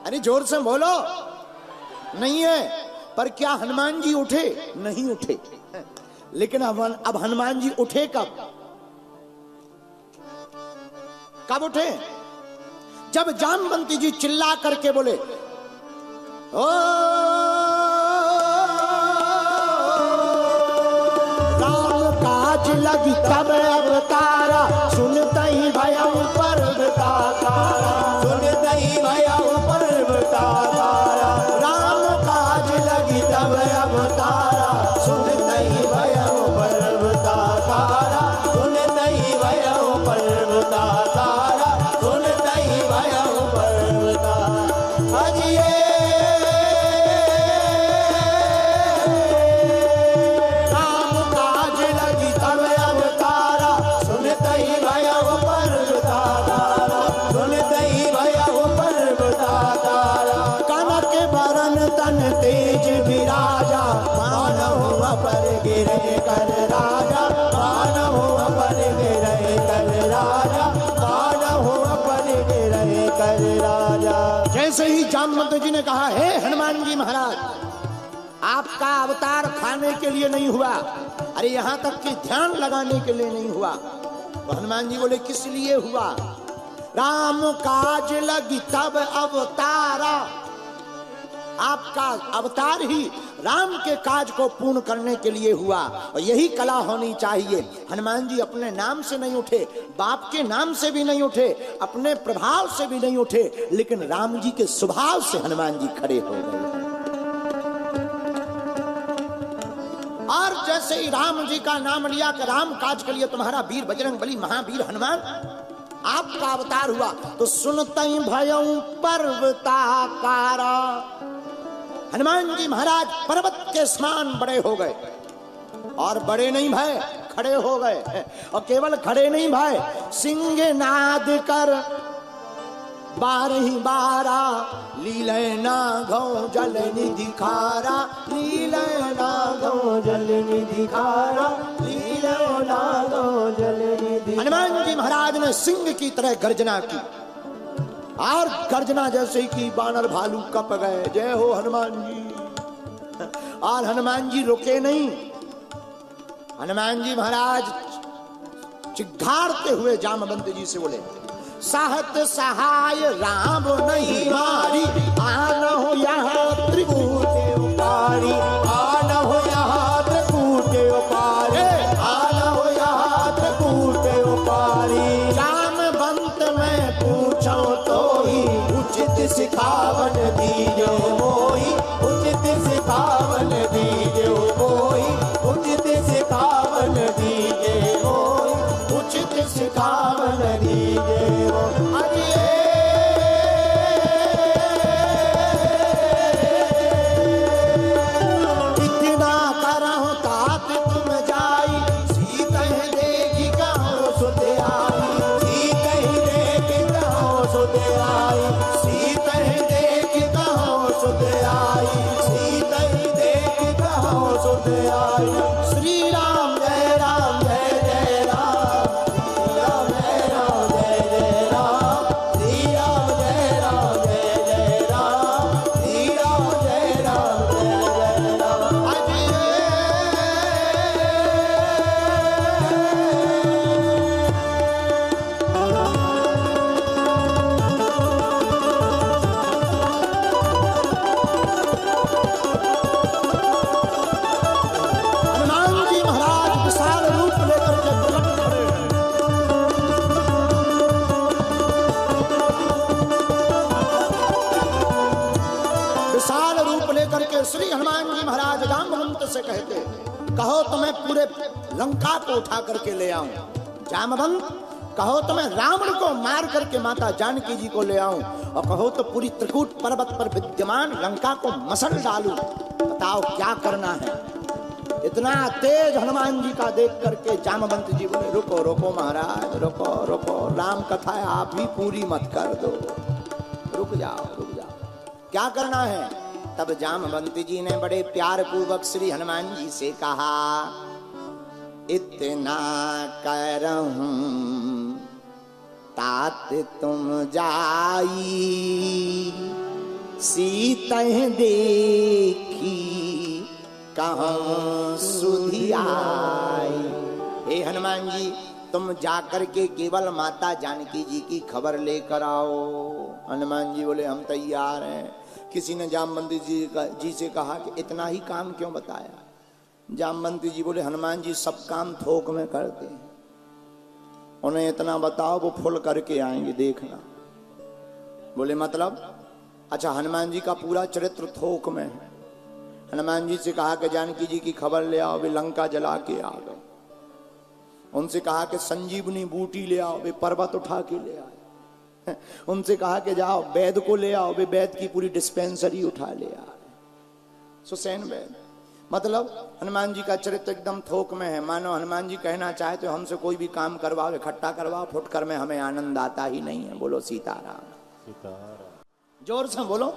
अरे जोर से बोलो। नहीं है। पर क्या हनुमान जी उठे? नहीं उठे। लेकिन अब हनुमान जी उठे कब? कब उठे? जब जामवंती जी चिल्ला करके बोले, ओ राम काज लगी तब अवतारा। सुनते ही भयउ पर्वताकारा। सुनते ही भयउ पर्वताकारा। राम काज लगी तब अवतारा। सुनते ही भयउ पर्वताकारा। सुनते ही भयउ पर्वताकारा। सुनते ही भयउ पर्वताकारा। अजिए राम काज लगी तब अवतारा। सुनते ही भयउ पर्वताकारा। सुनते ही भयउ पर्वताकारा। कनक बरन तन तेज विराजा। मानव अपर गिरे कर राजा। मानव अपर गिरे कर राजा। मानव अपर गिरे कर राजा। जैसे ही जामवंत जी ने कहा, हे हनुमान जी महाराज, आपका अवतार खाने के लिए नहीं हुआ, अरे यहां तक कि ध्यान लगाने के लिए नहीं हुआ। तो हनुमान जी बोले, किस लिए हुआ? राम काज लगी तब अवतारा। आपका अवतार ही राम के काज को पूर्ण करने के लिए हुआ। और यही कला होनी चाहिए। हनुमान जी अपने नाम से नहीं उठे, बाप के नाम से भी नहीं उठे, अपने प्रभाव से भी नहीं उठे, लेकिन राम जी के स्वभाव से हनुमान जी खड़े हो गए। और जैसे ही राम जी का नाम लिया कि राम काज के लिए तुम्हारा वीर बजरंग बली महावीर हनुमान आपका अवतार हुआ, तो सुनते ही भयउ पर्वताकारा। हनुमान जी महाराज पर्वत के समान बड़े हो गए। और बड़े नहीं भय, खड़े हो गए। और केवल खड़े नहीं भय, सिंह नाद कर बारही बारा। लीले नागौ जल निधि खारा। लीले नागौ जल निधि खारा। लीले नागौ जल निधि। हनुमान जी महाराज ने सिंह की तरह गर्जना की। और गर्जना जैसे कि बानर भालू कप गए। जय हो हनुमान जी। और हनुमान जी रुके नहीं। हनुमान जी महाराज चिघाड़ते हुए जामवंत जी से बोले, साहत सहाय राम नहीं मारी। आन हो यहाँ त्रिकूट उपारी। आन हो यहाँ त्रिकूट उपारी। आन हो यहाँ त्रिकूट उपारी। जामवंत में पूछो तो ही उचित सिखावन दीजो मोई। उचित सिखावन दीजो मोई। उचित सिखावन दीजे मोई। उचित सिखावन दीजे मोई। कहो तो मैं पूरे लंका को उठा करके ले आऊं। जामवंत, कहो तो मैं रावण को मार करके माता जानकी जी को ले आऊं, और कहो तो पूरी त्रिकूट पर्वत पर विद्यमान लंका को मसल डालूं। बताओ क्या करना है। इतना तेज हनुमान जी का देख करके जामवंत जी बोले, रुको रुको महाराज, रुको रुको, राम कथा है आप ही पूरी मत कर दो, रुक जाओ रुक जाओ, क्या करना है। तब जामवंत जी ने बड़े प्यार पूर्वक श्री हनुमान जी से कहा, इतना करहूं तात तुम जाई, सीता देखी कहूं सुधि आई। हे हनुमान जी, तुम जाकर के केवल माता जानकी जी की खबर लेकर आओ। हनुमान जी बोले, हम तैयार हैं। किसी ने जामवंत जी से कहा कि इतना ही काम क्यों बताया। जामवंत जी बोले, हनुमान जी सब काम थोक में करते हैं, उन्हें इतना बताओ वो फुल करके आएंगे, देखना। बोले मतलब? अच्छा, हनुमान जी का पूरा चरित्र थोक में है। हनुमान जी से कहा कि जानकी जी की खबर ले आओ, वे लंका जला के आ गए। उनसे कहा कि संजीवनी बूटी ले आओ, वे पर्वत उठा के ले आए। उनसे कहा कि जाओ वैद को ले आओ, वे वैद की पूरी डिस्पेंसरी उठा ले आए, सुसैन वैद। मतलब हनुमान जी का चरित्र एकदम थोक में है। मानो हनुमान जी कहना चाहे तो हमसे कोई भी काम करवाओ, इकट्ठा करवाओ, फुटकर में हमें आनंद आता ही नहीं है। बोलो सीताराम, सीताराम। जोर से बोलो,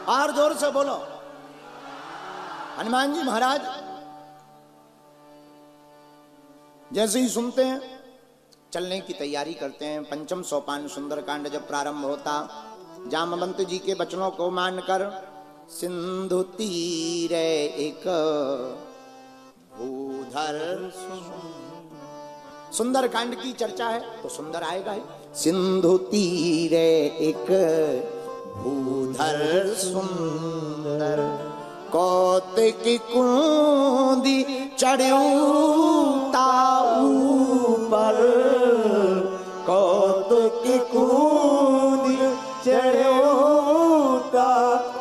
और जोर से बोलो। हनुमान जी महाराज जैसे ही सुनते हैं, चलने की तैयारी करते हैं। पंचम सोपान सुंदरकांड जब प्रारंभ होता, जामवंत जी के वचनों को मानकर सिंधु तीरे एक भूधर, सुंदरकांड की चर्चा है तो सुंदर आएगा ही। सिंधु तीरे एक भूधर सुंदर, कौतिक कुंदी चढ़ूता ऊपर, कौतिक कुंदी चढ़ूता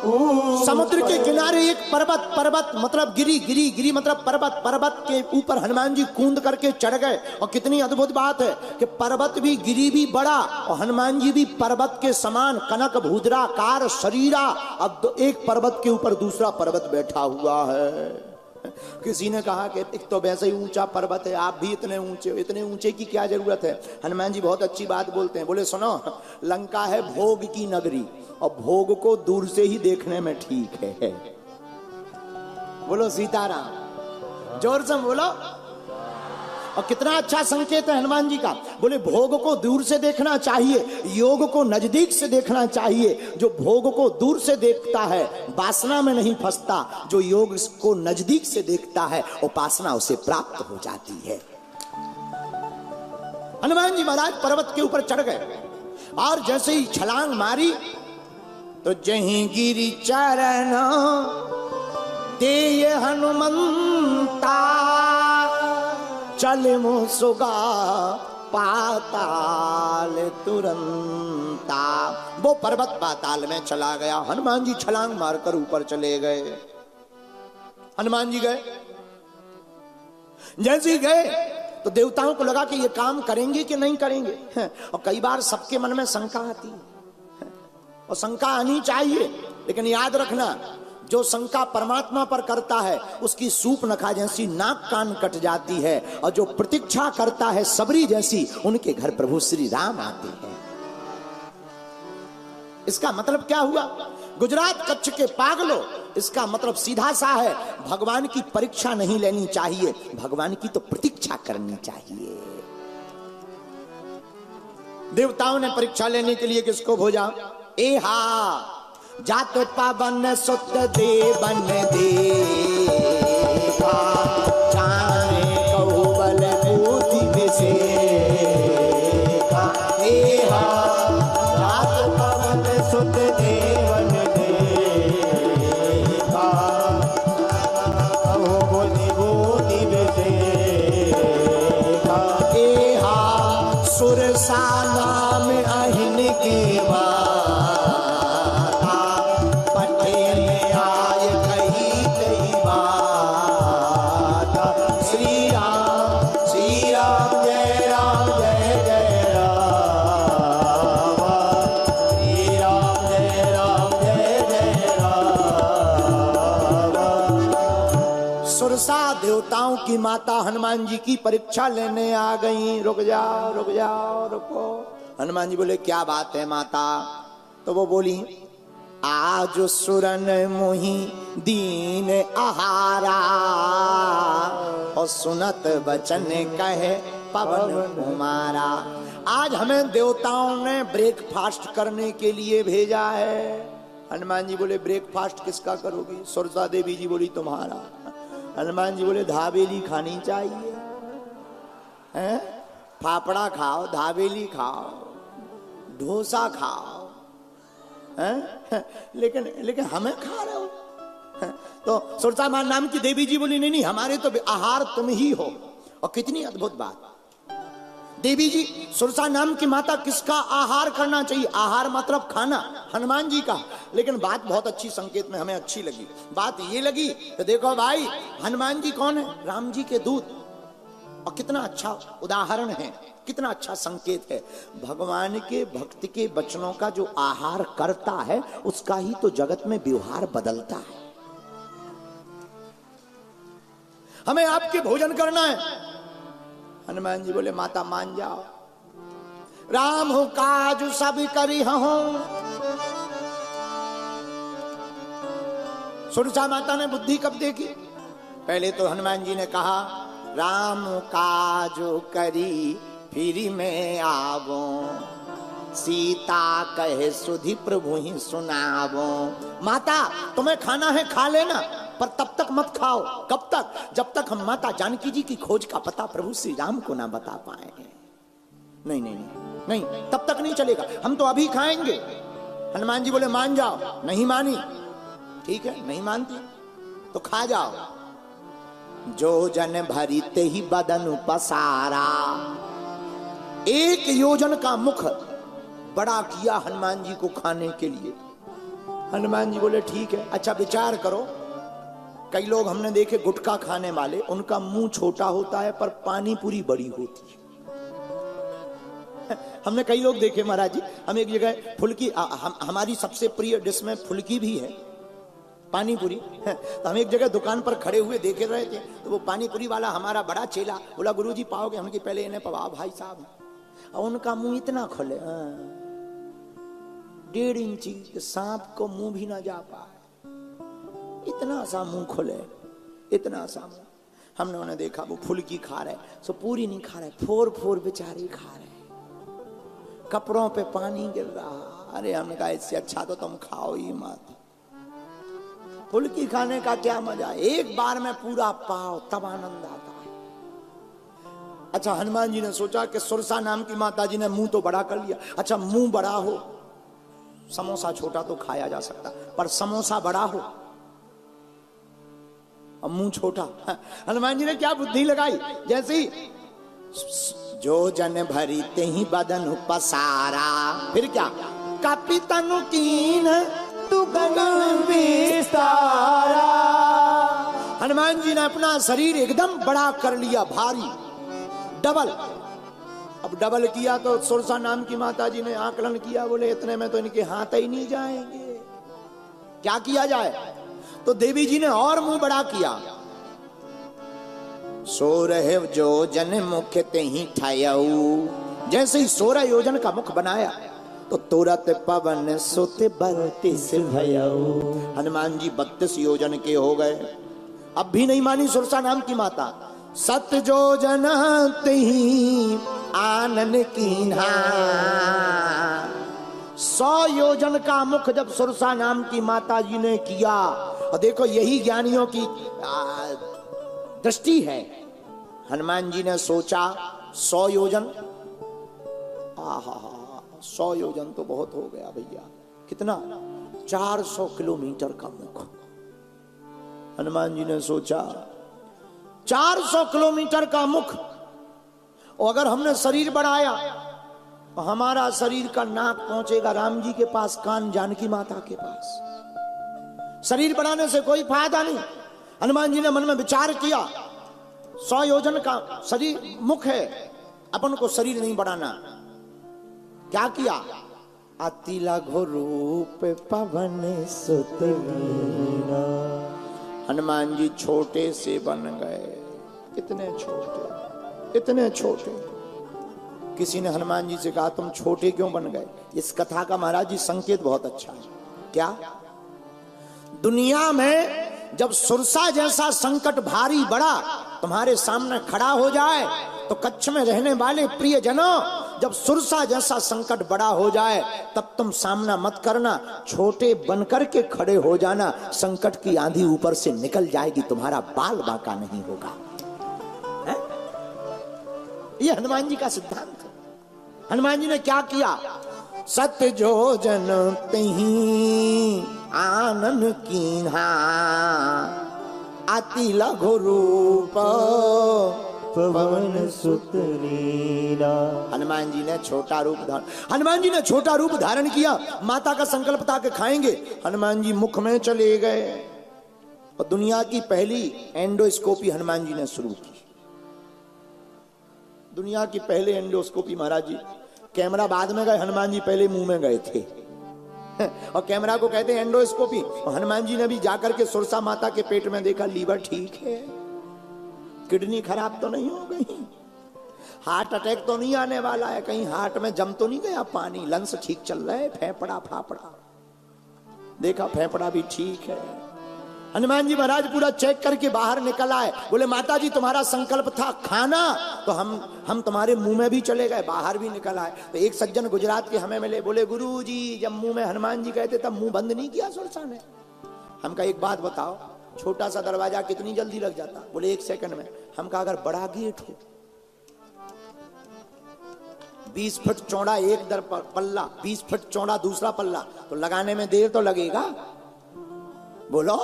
ऊपर। समुद्र के किनारे एक पर्वत, पर्वत मतलब गिरी, गिरी गिरी मतलब पर्वत, पर्वत के ऊपर हनुमान जी कूद करके चढ़ गए। और कितनी अद्भुत बात है कि पर्वत भी, गिरी भी बड़ा और हनुमान जी भी पर्वत के समान कनक भूद्राकार शरीरा। अब एक पर्वत के ऊपर दूसरा पर्वत बैठा हुआ है। किसी ने कहा कि एक तो वैसे ही ऊंचा पर्वत है, आप भी इतने ऊंचे, इतने ऊंचे की क्या जरूरत है। हनुमान जी बहुत अच्छी बात बोलते हैं। बोले सुनो, लंका है भोग की नगरी, और भोग को दूर से ही देखने में ठीक है। बोलो सीताराम, जोर से बोलो। और कितना अच्छा संकेत है हनुमान जी का। बोले भोग को दूर से देखना चाहिए, योग को नजदीक से देखना चाहिए। जो भोग को दूर से देखता है वासना में नहीं फंसता, जो योग को नजदीक से देखता है उपासना उसे प्राप्त हो जाती है। हनुमान जी महाराज पर्वत के ऊपर चढ़ गए और जैसे ही छलांग मारी तो जहीं गिरी चरण देय हनुमंता, चले मुसुगा पाताल तुरंता। वो पर्वत पाताल में चला गया। हनुमान जी छलांग मारकर ऊपर चले गए। हनुमान जी गए, जैसे ही गए तो देवताओं को लगा कि ये काम करेंगे कि नहीं करेंगे। और कई बार सबके मन में शंका आती है, और शंका आनी चाहिए, लेकिन याद रखना जो शंका परमात्मा पर करता है उसकी सूप नखा जैसी नाक कान कट जाती है, और जो प्रतीक्षा करता है सबरी जैसी उनके घर प्रभु श्री राम आते हैं। इसका मतलब क्या हुआ? गुजरात कच्छ के पागलों, इसका मतलब सीधा सा है, भगवान की परीक्षा नहीं लेनी चाहिए, भगवान की तो प्रतीक्षा करनी चाहिए। देवताओं ने परीक्षा लेने के लिए किसको भेजा? एहा जात पावन सुत देवन देवा, जाने कहु बल बुद्धि विषेका। एहा जात पावन सुत देवन देवा, कहु बुद्धि विषेका। एहा सुरसा नाम अहिन के गांव की माता हनुमान जी की परीक्षा लेने आ गई। रुक जाओ रुक जाओ रुको। हनुमान जी बोले क्या बात है माता? तो वो बोली आज सुरन मुहि दीन आहारा और सुनत वचन कहे पवन कुमारा। आज हमें देवताओं ने ब्रेकफास्ट करने के लिए भेजा है। हनुमान जी बोले ब्रेकफास्ट किसका करोगी? सुरसा देवी जी बोली तुम्हारा। हनुमान जी बोले धाबेली खानी चाहिए, हैं? फाफड़ा खाओ, धाबेली खाओ, डोसा खाओ, हैं? लेकिन हमें खा रहे हो। तो सुरसा नाम की देवी जी बोली नहीं नहीं, हमारे तो आहार तुम ही हो। और कितनी अद्भुत बात। देवी जी सुरसा नाम की माता किसका आहार करना चाहिए? आहार मतलब खाना, हनुमान जी का। लेकिन बात बहुत अच्छी संकेत में हमें अच्छी लगी। बात ये लगी तो देखो भाई, हनुमान जी कौन है? राम जी के दूत। और कितना अच्छा उदाहरण है, कितना अच्छा संकेत है। भगवान के भक्त के वचनों का जो आहार करता है उसका ही तो जगत में व्यवहार बदलता है। हमें आपके भोजन करना है। हनुमान जी बोले माता मान जाओ, राम हो काज सब करी हो। सुरसा माता ने बुद्धि कब देखी? पहले तो हनुमान जी ने कहा राम काज करी फिर मैं आवो, सीता कहे सुधि प्रभु ही सुनावो। माता तुम्हें खाना है खा लेना, पर तब तक मत खाओ। कब तक? जब तक हम माता जानकी जी की खोज का पता प्रभु श्री राम को ना बता पाए। नहीं नहीं नहीं नहीं, तब तक नहीं चलेगा, हम तो अभी खाएंगे। हनुमान जी बोले मान जाओ। नहीं मानी, ठीक है नहीं मानती तो खा जाओ। जो जन भरीते ही बदन पसारा, एक योजन का मुख बड़ा किया हनुमान जी को खाने के लिए। हनुमान जी बोले ठीक है। अच्छा विचार करो, कई लोग हमने देखे गुटखा खाने वाले, उनका मुंह छोटा होता है पर पानी पूरी बड़ी होती है। हमने कई लोग देखे महाराज जी, हम एक जगह फुल्की, हमारी सबसे प्रिय डिश में फुल्की भी है, पानी पूरी। तो हम एक जगह दुकान पर खड़े हुए देखे रहे थे, तो वो पानी पूरी वाला हमारा बड़ा चेला बोला गुरुजी पाओगे? हमने पहले इन्हें पवाओ भाई साहब। और उनका मुंह इतना खोले, 1.5 इंची सांप को मुंह भी ना जा पाए, इतना सा मुंह खोले, इतना सा मुंह। हमने उन्हें देखा वो फुल्की खा रहे, सो पूरी नहीं खा रहे, फोर बेचारे खा रहे, कपड़ों पे पानी गिर रहा। अरे हमने कहा इससे अच्छा तो तुम खाओ ही मत। फुल्की खाने का क्या मजा, एक बार में पूरा पाओ तब आनंद आता है। अच्छा हनुमान जी ने सोचा कि सुरसा नाम की माता जी ने मुंह तो बड़ा कर लिया। अच्छा मुंह बड़ा हो, समोसा छोटा तो खाया जा सकता, पर समोसा बड़ा हो और मुंह छोटा। हनुमान जी ने क्या बुद्धि लगाई, जैसे ही जो जन भरीते ही बदन पसारा, फिर क्या कपि तनु कीन तू गगन विस्तारा। हनुमान जी ने अपना शरीर एकदम बड़ा कर लिया, भारी, डबल। अब डबल किया तो सुरसा नाम की माता जी ने आकलन किया, बोले इतने में तो इनके हाथ ही नहीं जाएंगे, क्या किया जाए? तो देवी जी ने और मुंह बड़ा किया। सो रहे जो जन मुख ते ही ठायऊ, जैसे ही 16 योजन का मुख बनाया तो तुरंत पवन सुत 32 भयऊ। हनुमान जी 32 योजन के हो गए। अब भी नहीं मानी सुरसा नाम की माता। 7 योजन ते ही आनन कीन्हा, 100 योजन का मुख जब सुरसा नाम की माता जी ने किया, और देखो यही ज्ञानियों की दृष्टि है। हनुमान जी ने सोचा 100 योजन, आहा 100 योजन तो बहुत हो गया भैया। कितना? 400 किलोमीटर का मुख। हनुमान जी ने सोचा 400 किलोमीटर का मुख, और अगर हमने शरीर बढ़ाया तो हमारा शरीर का नाक पहुंचेगा राम जी के पास, कान जानकी माता के पास। शरीर बढ़ाने से कोई फायदा नहीं। हनुमान जी ने मन में विचार किया 100 योजन का शरीर मुख है, अपन को शरीर नहीं बढ़ाना। क्या किया? अति लघु रूप पवन सुत वीरा। हनुमान जी छोटे से बन गए, इतने छोटे, इतने छोटे। किसी ने हनुमान जी से कहा तुम छोटे क्यों बन गए? इस कथा का महाराज जी संकेत बहुत अच्छा है। क्या? दुनिया में जब सुरसा जैसा संकट भारी बड़ा तुम्हारे सामने खड़ा हो जाए तो कच्छ में रहने वाले प्रियजनों, जब सुरसा जैसा संकट बड़ा हो जाए तब तुम सामना मत करना, छोटे बनकर के खड़े हो जाना। संकट की आंधी ऊपर से निकल जाएगी, तुम्हारा बाल बांका नहीं होगा। है? ये हनुमान जी का सिद्धांत है। हनुमान जी ने क्या किया? सत्य जो जन तही आनन कीन्हा, अति लघु रूप पवन सुत लीला। हनुमान जी ने छोटा रूप धारण, हनुमान जी ने छोटा रूप धारण किया। माता का संकल्प था कि खाएंगे, हनुमान जी मुख में चले गए और दुनिया की पहली एंडोस्कोपी हनुमान जी ने शुरू की। दुनिया की पहले एंडोस्कोपी महाराज जी, कैमरा बाद में गए, हनुमान जी पहले मुंह में गए थे और कैमरा को कहते हैं एंडोस्कोपी। और हनुमान जी ने भी जाकर के सुरसा माता के पेट में देखा, लीवर ठीक है, किडनी खराब तो नहीं हो गई, हार्ट अटैक तो नहीं आने वाला है, कहीं हार्ट में जम तो नहीं गया पानी, लंग्स ठीक चल रहे, फेफड़ा फाफड़ा देखा, फेफड़ा भी ठीक है। हनुमान जी महाराज पूरा चेक करके बाहर निकल आए। बोले माता जी तुम्हारा संकल्प था खाना, तो हम तुम्हारे मुंह में भी चले गए, बाहर भी निकल आए। तो एक सज्जन गुजरात के हमें मिले, बोले गुरु जी जब मुंह में हनुमान जी कहते तब मुंह बंद नहीं किया सुरसा ने? हम कहा एक बात बताओ, छोटा सा दरवाजा कितनी जल्दी लग जाता? बोले 1 सेकंड में। हम कहा अगर बड़ा गेट हो, 20 फुट चौड़ा एक दर पल्ला, 20 फुट चौड़ा दूसरा पल्ला, तो लगाने में देर तो लगेगा। बोलो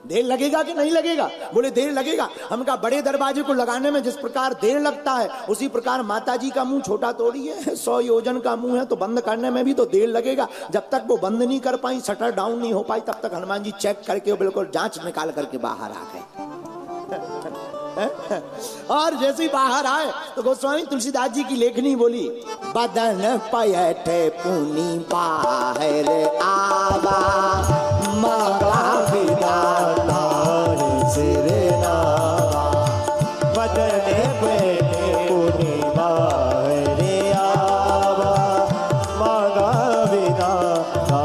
देर लगेगा कि नहीं लगेगा? बोले देर लगेगा। हम कहा बड़े दरवाजे को लगाने में जिस प्रकार देर लगता है उसी प्रकार माता जी का मुंह छोटा थोड़ी है, 100 योजन का मुंह है, तो बंद करने में भी तो देर लगेगा। जब तक वो बंद नहीं कर पाई, शटर डाउन नहीं हो पाई, तब तक हनुमान जी चेक करके बिल्कुल जांच निकाल करके बाहर आ गए। और जैसे ही बाहर आए तो गोस्वामी तुलसीदास जी की लेखनी बोली, बदन पयठे पुनी बाहर आवा, मांगा विदाता सिरे नावा। बदन पयठे पुनी बाहर आवा, मांगा विदाता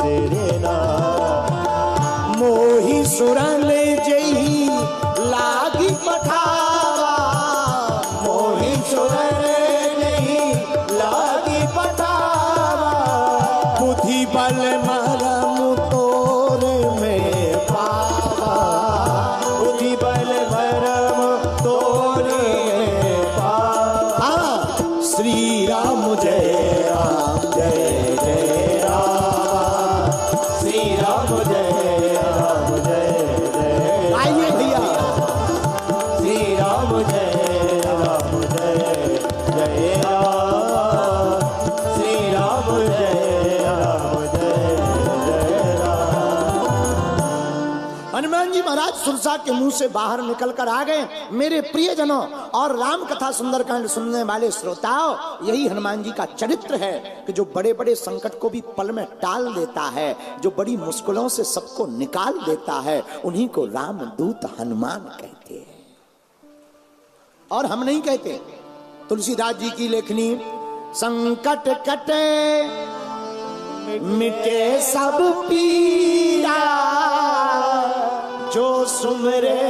सिरे नावा। मोही सुरल जही लागी पठावा, मोहि सुरन नहीं लागी पठावा। बुद्धि बल मरम तोर में पावा, बुद्धि बल भरम तोरे पावा। श्री राम जय राम जय जय राम, श्री राम जय राम जय जय। आइए भैया, श्री राम जय राम जय जय राम, श्री राम जय राम जय जय राम। हनुमान जी महाराज सुरसा के मुंह से बाहर निकल कर आ गए। मेरे प्रियजनों और राम कथा सुंदरकांड सुनने वाले श्रोताओं, यही हनुमान जी का चरित्र है कि जो बड़े बड़े संकट को भी पल में टाल देता है, जो बड़ी मुश्किलों से सबको निकाल देता है, उन्हीं को रामदूत हनुमान कहते हैं और हम नहीं कहते। तुलसीदास जी की लेखनी, संकट कटे मिटे सब पीरा, जो सुमरे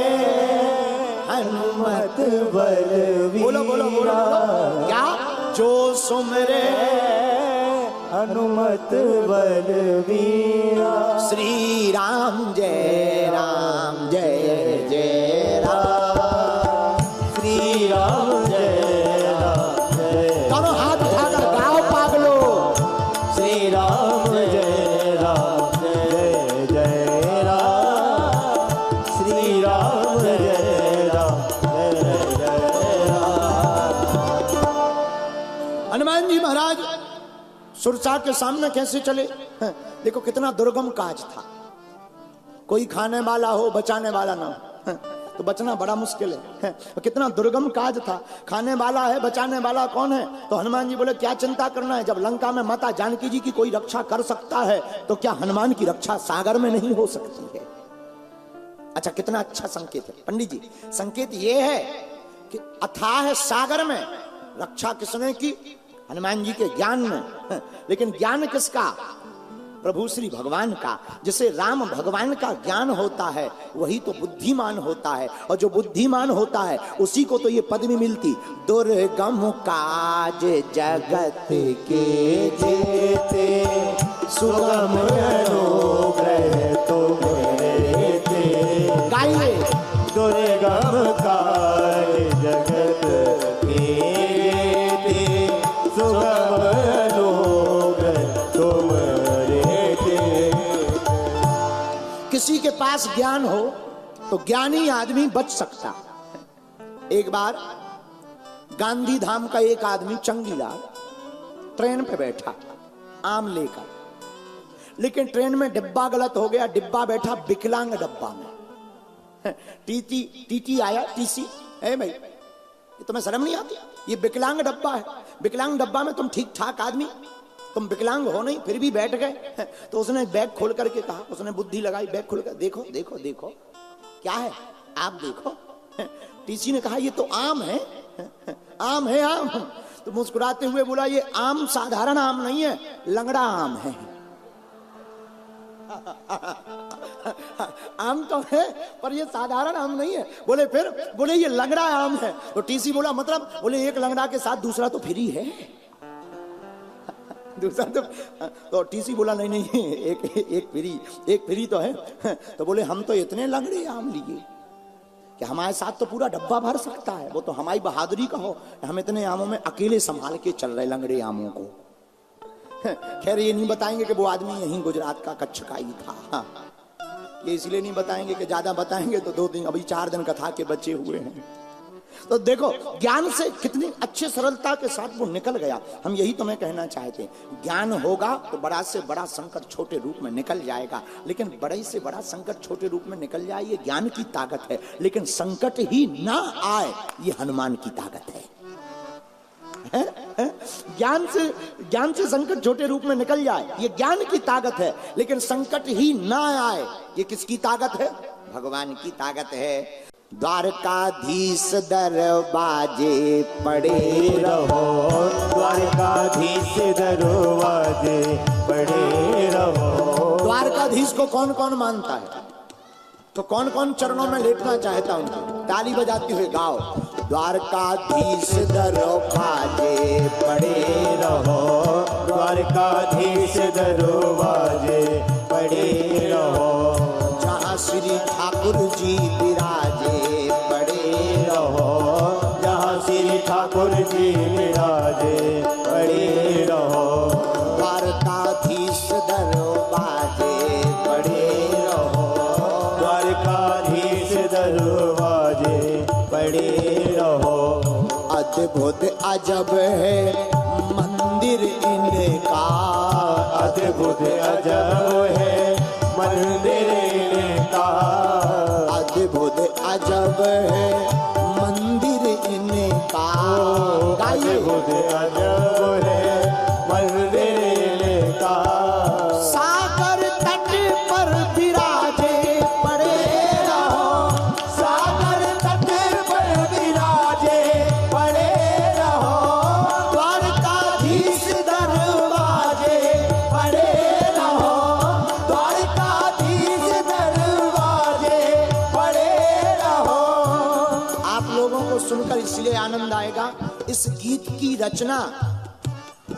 हनुमत बलवीरा। बोलो बोलो बोलो बोलो, क्या? जो सुमरे हनुमत बलवीरा। श्री राम जय राम जय जय राम, श्री राम जय राम जय। दोनों हाथ उठाकर गाओ पागलो, श्री राम जय राम जय जय राम, श्री राम जय राम जय जय राम। हनुमान जी महाराज सुरसा के सामने कैसे चले? देखो कितना दुर्गम काज था। कोई खाने वाला हो, बचाने वाला ना हो, तो बचना बड़ा मुश्किल है। कितना दुर्गम काज था। खाने वाला है, बचाने वाला कौन है? तो हनुमान जी बोले क्या चिंता करना है, जब लंका में माता जानकी जी की कोई रक्षा कर सकता है तो क्या हनुमान की रक्षा सागर में नहीं हो सकती है? अच्छा, कितना अच्छा संकेत है पंडित जी। संकेत ये है कि अथाह सागर में रक्षा किसने की? हनुमान जी के ज्ञान में। लेकिन ज्ञान किसका? प्रभु श्री भगवान का। जिसे राम भगवान का ज्ञान होता है वही तो बुद्धिमान होता है, और जो बुद्धिमान होता है उसी को तो ये पदवी मिलती, दुर्गम काज जगत के जेते, सुगम अनुग्रह तुम्हारे ते। गाइए। दुर्गम काज जगत के जेते, सुगम अनुग्रह तुम्हारे ते। किसी के पास ज्ञान हो तो ज्ञानी आदमी बच सकता है। एक बार गांधी धाम का एक आदमी चंगीलाल ट्रेन पे बैठा आम लेकर, लेकिन ट्रेन में डिब्बा गलत हो गया। डिब्बा बैठा विकलांग डब्बा में। टीटी आया, टीसी है भाई, ये तुम्हें शर्म नहीं आती? ये विकलांग डब्बा है। विकलांग डब्बा में तुम ठीक ठाक आदमी, तुम विकलांग हो नहीं, फिर भी बैठ गए। तो उसने बैग खोल करके कहा, उसने बुद्धि लगाई, बैग खोल कर देखो देखो देखो क्या है, आप देखो। टीसी ने कहा ये तो आम है। आम है आम। तो मुस्कुराते हुए बोला ये आम साधारण आम नहीं है, लंगड़ा आम है। आम तो है पर ये साधारण आम नहीं है। बोले फिर? बोले ये लंगड़ा आम है। तो टीसी बोला मतलब? बोले एक लंगड़ा के साथ दूसरा तो फ्री है। दूसरा तो टीसी बोला नहीं नहीं, एक फ्री तो है। तो बोले हम तो इतने लंगड़े आम लिए कि हमारे साथ तो पूरा डब्बा भर सकता है। वो तो हमारी बहादुरी का हो, हम इतने आमों में अकेले संभाल के चल रहे लंगड़े आमों को। खैर ये नहीं बताएंगे कि वो आदमी यहीं गुजरात का कच्छ का ही था। ये इसलिए नहीं बताएंगे कि ज्यादा बताएंगे तो 2 दिन, अभी 4 दिन कथा के बचे हुए हैं। तो देखो ज्ञान से कितनी अच्छी सरलता के साथ वो निकल गया। हम यही तुम्हें कहना चाहते हैं, ज्ञान होगा तो बड़ा से बड़ा संकट छोटे रूप में निकल जाएगा। लेकिन बड़े से बड़ा संकट छोटे रूप में निकल जाए ये ज्ञान की ताकत है। लेकिन संकट ही ना आए ये हनुमान की ताकत है। ज्ञान से संकट छोटे रूप में निकल जाए ये ज्ञान की ताकत है। लेकिन संकट ही ना आए ये किसकी ताकत है? भगवान की ताकत है। द्वारकाधीश दरवाजे पड़े रहो, द्वारकाधीश दरवाजे पड़े रहो। द्वारकाधीश को कौन कौन मानता है? तो कौन कौन चरणों में लेटना चाहता उनकी? ताली बजाते हुए गाओ। द्वारकाधीश दरवाजे पड़े रहो, द्वारकाधीश दरवाजे पड़े रहो। जहाँ श्री ठाकुर जी विराजे पड़े रहो, जहाँ श्री ठाकुर जी विराजे पड़े रहो। द्वारकाधीश दरवाजे पड़े रहो, द्वारकाधीश दरवाजे पड़े रहो। अद्भुत अजब है मंदिर इनका, अद्भुत अजब है मंदिर इनका। अद्भुत अजब है मंदिर इनका। अद्भुत अजब है मंदिर इनका। सागर तट पर विराजे पड़े रहो, सागर तट पर विराजे पड़े रहो। द्वारकाधीश दरवाजे पड़े रहो, द्वारकाधीश दरवाजे पड़े रहो। आप लोगों को सुनकर इसलिए आनंद आएगा, इस गीत की रचना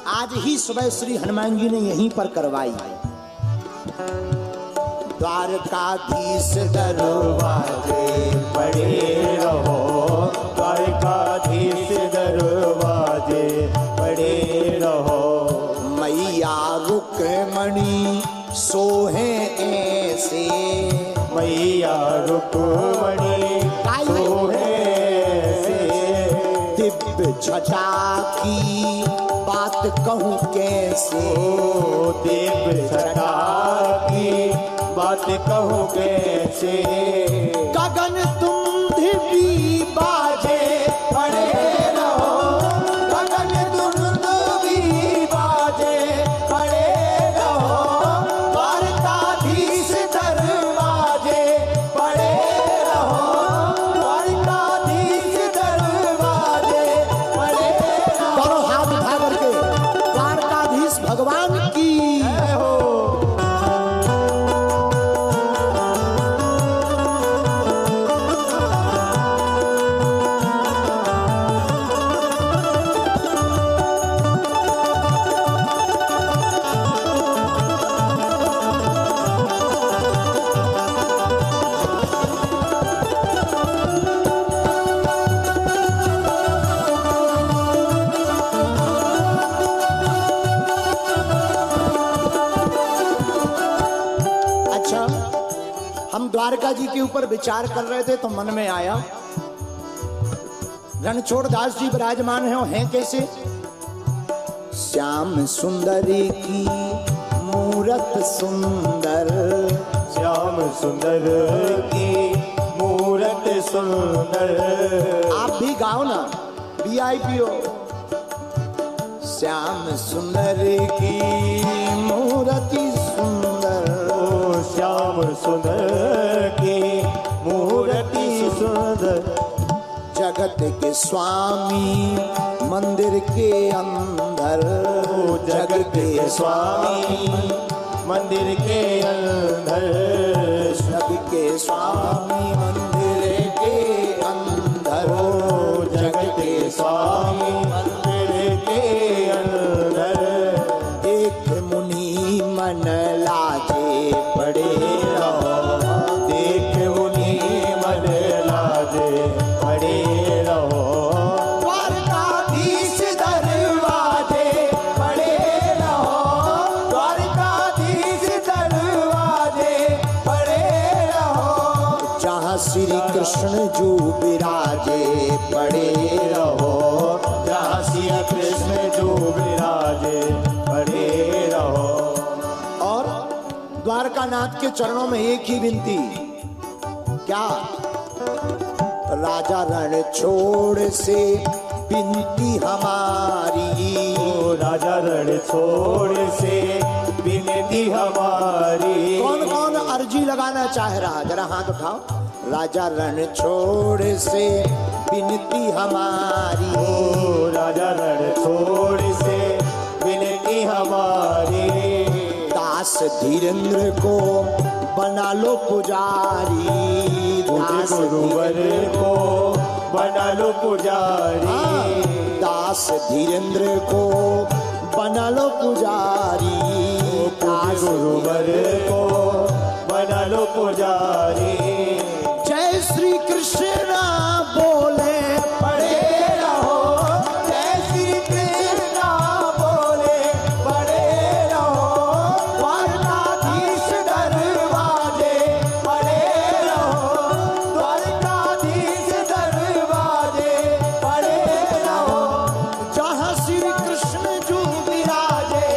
आज ही सुबह श्री हनुमान जी ने यहीं पर करवाई है। द्वारकाधीश दरवाजे पड़े रहो, द्वारकाधीश दरवाजे पड़े रहो। मैया रुक्मणी सोहे ऐसे, मैया रुक्मणी सोहे से। दिव्य छटा की बात कहूँ कैसे, दिव्य छटा की बात कहूँ कैसे। गगन तुम भी बाजे पड़े रहो, गगन तुम भी बाजे पड़े रहो। द्वारकाधीश दरवाजे पड़े द्वारका जी के ऊपर विचार कर रहे थे तो मन में आया रणछोड़ दास जी विराजमान हैं कैसे? श्याम सुंदरी की मूरत सुंदर, श्याम सुंदर की मूरत सुंदर। आप भी गाओ ना, VIP हो। श्याम सुंदर की मूरति सुंदर, श्याम सुंदर की मूरति सुंदर। जगत के स्वामी मंदिर के अंदर, जगत के स्वामी मंदिर के अंदर, जग के स्वामी मंदिर के अंदर, जगत के स्वामी मंदिर के अंदर। एक मुनि मन लाजे पड़े रहो, देख मुनि मन लाजे पड़े रहो। द्वारकाधीश दरवाजे पड़े रहो, द्वारकाधीश दरवाजे पड़े रहो। जहाँ श्री कृष्ण जी विराजे पड़े रहो, जहाँ श्री कृष्ण जो विराजे पड़े रहो। और द्वारकानाथ के चरणों में एक ही विनती, क्या? राजा रण छोड़ से विनती हमारी, ओ राजा रण छोड़ से विनती हमारी। कौन कौन अर्जी लगाना चाह रहा, जरा हाथ उठाओ। राजा रण छोड़ से विनती हमारी, ओ राजा रण छोड़ से विनती हमारी। दास धीरेन्द्र को बना लो पुजारी, दास गुरुवर को बना लो पुजारी। दास धीरेन्द्र को बना लो पुजारी, दास गुरुवर को बना लो पुजारी। जय श्री कृष्ण बोले पड़े रहो, जय श्री कृष्ण बोले पड़े रहो। द्वारकाधीश दरवाजे पड़े रहो, द्वारकाधीश दरवाजे पड़े रहो। जहाँ श्री कृष्ण जी विराजे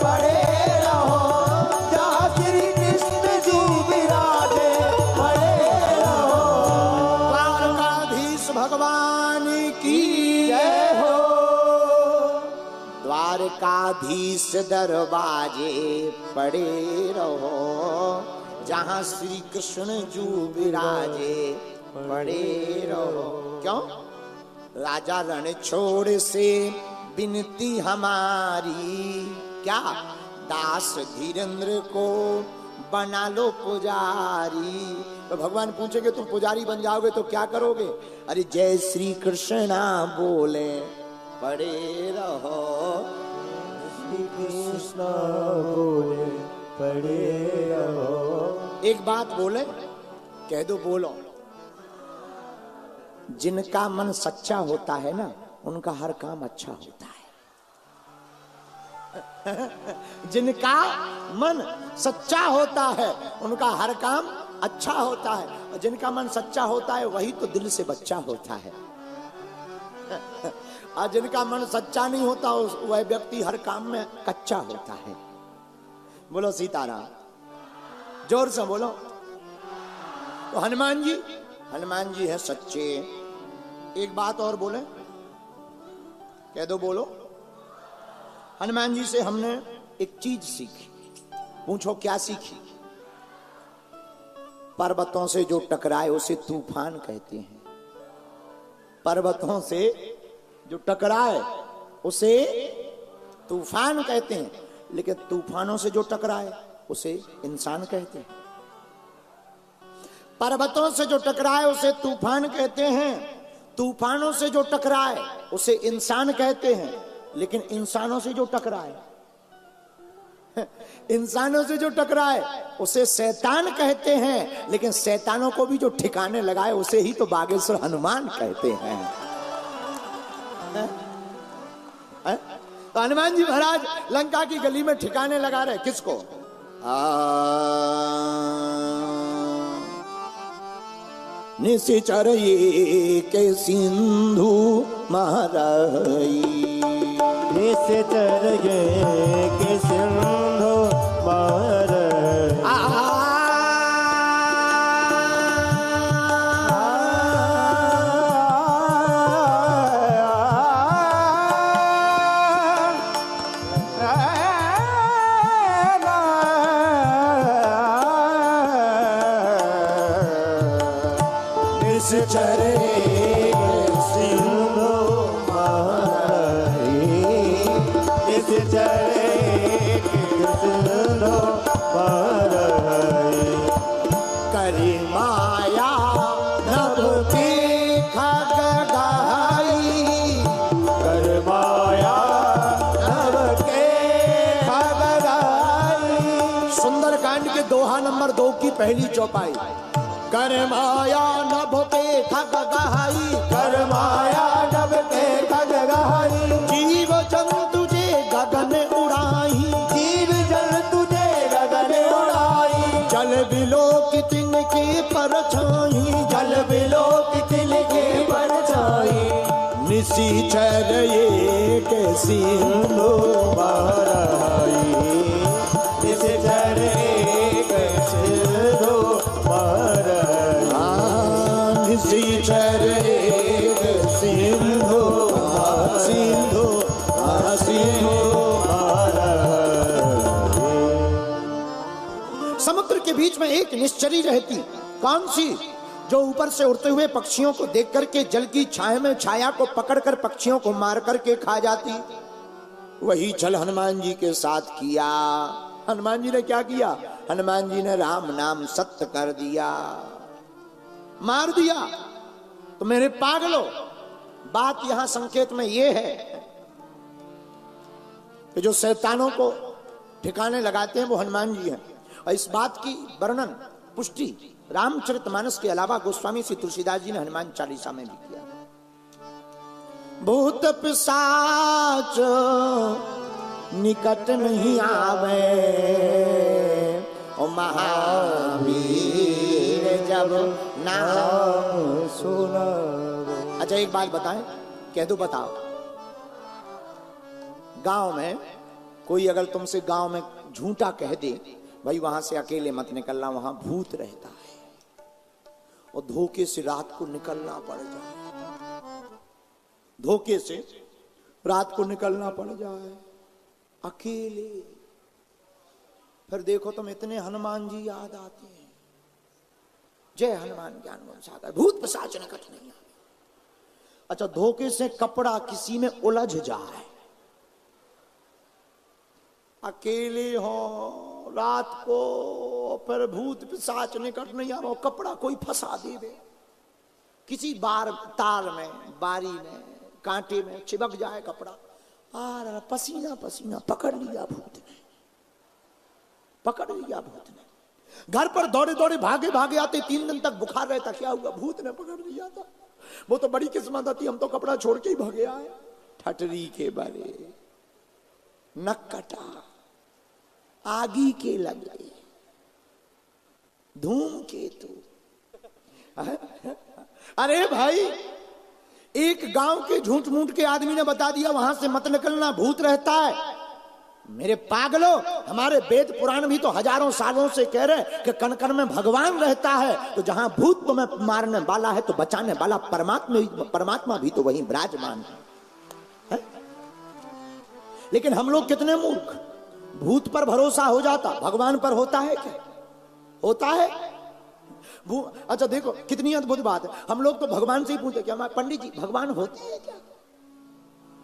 पड़े रहो, जहाँ श्री कृष्ण जी विराजे पड़े रहो। द्वारकाधीश भगवान की जय हो। द्वारकाधीश दरवाजे पड़े रहो, जहाँ श्री कृष्ण जी विराजे पड़े रहो। क्यों? राजा रण छोड़ से विनती हमारी, क्या? दास धीरेन्द्र को बना लो पुजारी। तो भगवान पूछेंगे तुम पुजारी बन जाओगे तो क्या करोगे? अरे जय श्री कृष्णा बोले पड़े रहो, श्री कृष्ण बोले पड़े रहो। एक बात बोले, कह दो, बोलो। जिनका मन सच्चा होता है ना, उनका हर काम अच्छा होता है। जिनका मन सच्चा होता है उनका हर काम अच्छा होता है, और जिनका मन सच्चा होता है वही तो दिल से बच्चा होता है। और जिनका मन सच्चा नहीं होता वह व्यक्ति हर काम में कच्चा होता है। बोलो सीताराम, जोर से बोलो। तो हनुमान जी है सच्चे। एक बात और बोले, कह दो, बोलो। हनुमान जी से हमने एक चीज सीखी। पूछो क्या सीखी? पर्वतों से जो टकराए उसे तूफान कहते हैं। पर्वतों से जो टकराए उसे तूफान कहते हैं, लेकिन तूफानों से जो टकराए उसे इंसान कहते हैं। पर्वतों से जो टकराए उसे तूफान कहते हैं, तूफानों से जो टकराए उसे इंसान कहते हैं, लेकिन इंसानों से जो टकराए इंसानों से जो टकराए उसे शैतान कहते हैं, लेकिन शैतानों को भी जो ठिकाने लगाए उसे ही तो बागेश्वर हनुमान कहते हैं। तो हनुमान जी महाराज लंका की गली में ठिकाने लगा रहे किसको? निशिचर ये के सिंधु महाराई। निशिचर ये के सिंधु महाराई। दोहा नंबर 2 की पहली चौपाई। कर माया नभ पे खग गहाई, कर माया नभ पे खग गहाई। जीव जंतु जे गगन उड़ाई, जीव जंतु जे गगन उड़ाई। जल बिलो की तिनके परछाई, जल बिलो की तिनके परछाई। निशिचर ये के सिंधु महाराई। निशिचर निशिचर सिंधु सिंधु सिंधु। समुद्र के बीच में एक निश्चरी रहती। कौन सी? जो ऊपर से उड़ते हुए पक्षियों को देख करके जल की छाया में छाया को पकड़कर पक्षियों को मार करके खा जाती। वही छल हनुमान जी के साथ किया। हनुमान जी ने क्या किया? हनुमान जी ने राम नाम सत्य कर दिया, मार दिया। तो मेरे पागलों, बात यहां संकेत में यह है कि जो शैतानों को ठिकाने लगाते हैं वो हनुमान जी हैं। और इस बात की वर्णन पुष्टि रामचरितमानस के अलावा गोस्वामी श्री तुलसीदास जी ने हनुमान चालीसा में भी किया। भूत पिशाच निकट नहीं आवे, ओ महावीर जब नाम सुनावे। अच्छा एक बात बताएं, कह दो, बताओ। गांव में कोई अगर तुमसे गांव में झूठा कह दे, भाई वहां से अकेले मत निकलना, वहां भूत रहता है, और धोखे से रात को निकलना पड़ जाए, धोखे से रात को निकलना पड़ जाए अकेले, फिर देखो तुम इतने हनुमान जी याद आते हैं। जय हनुमान ज्ञान गुण सागर, भूत पिशाच निकट नहीं आवे। अच्छा धोखे से कपड़ा किसी में उलझ जाए, अकेले हो रात को, फिर भूत पिशाच निकट नहीं आवे, कपड़ा कोई फंसा देवे किसी बार तार में, बारी में, कांटे में चिपक जाए कपड़ा, आ पसीना पसीना, पकड़ लिया भूत ने, पकड़ लिया भूत ने। घर पर दौड़े दौड़े भागे भागे आते, 3 दिन तक बुखार रहता, क्या हुआ? भूत ने पकड़ लिया था। वो तो बड़ी किस्मत थी, हम तो कपड़ा छोड़ के ही भागे आए। ठटरी के बारे नक कटा, आगी के लगे, धूमकेतु। अरे भाई एक गांव के झूठ मूठ के आदमी ने बता दिया वहां से मत निकलना, भूत रहता है। मेरे पागलों, हमारे वेद पुराण भी तो हजारों सालों से कह रहे कि कण कण में भगवान रहता है। तो जहां भूत तुम्हें मारने वाला है तो बचाने वाला परमात्मा भी तो वहीं विराजमान है। लेकिन हम लोग कितने मूर्ख, भूत पर भरोसा हो जाता, भगवान पर होता है क्या? होता है? अच्छा देखो कितनी अद्भुत बात है। हम लोग तो भगवान से ही पूछते, क्या पंडित जी भगवान होते हैं क्या?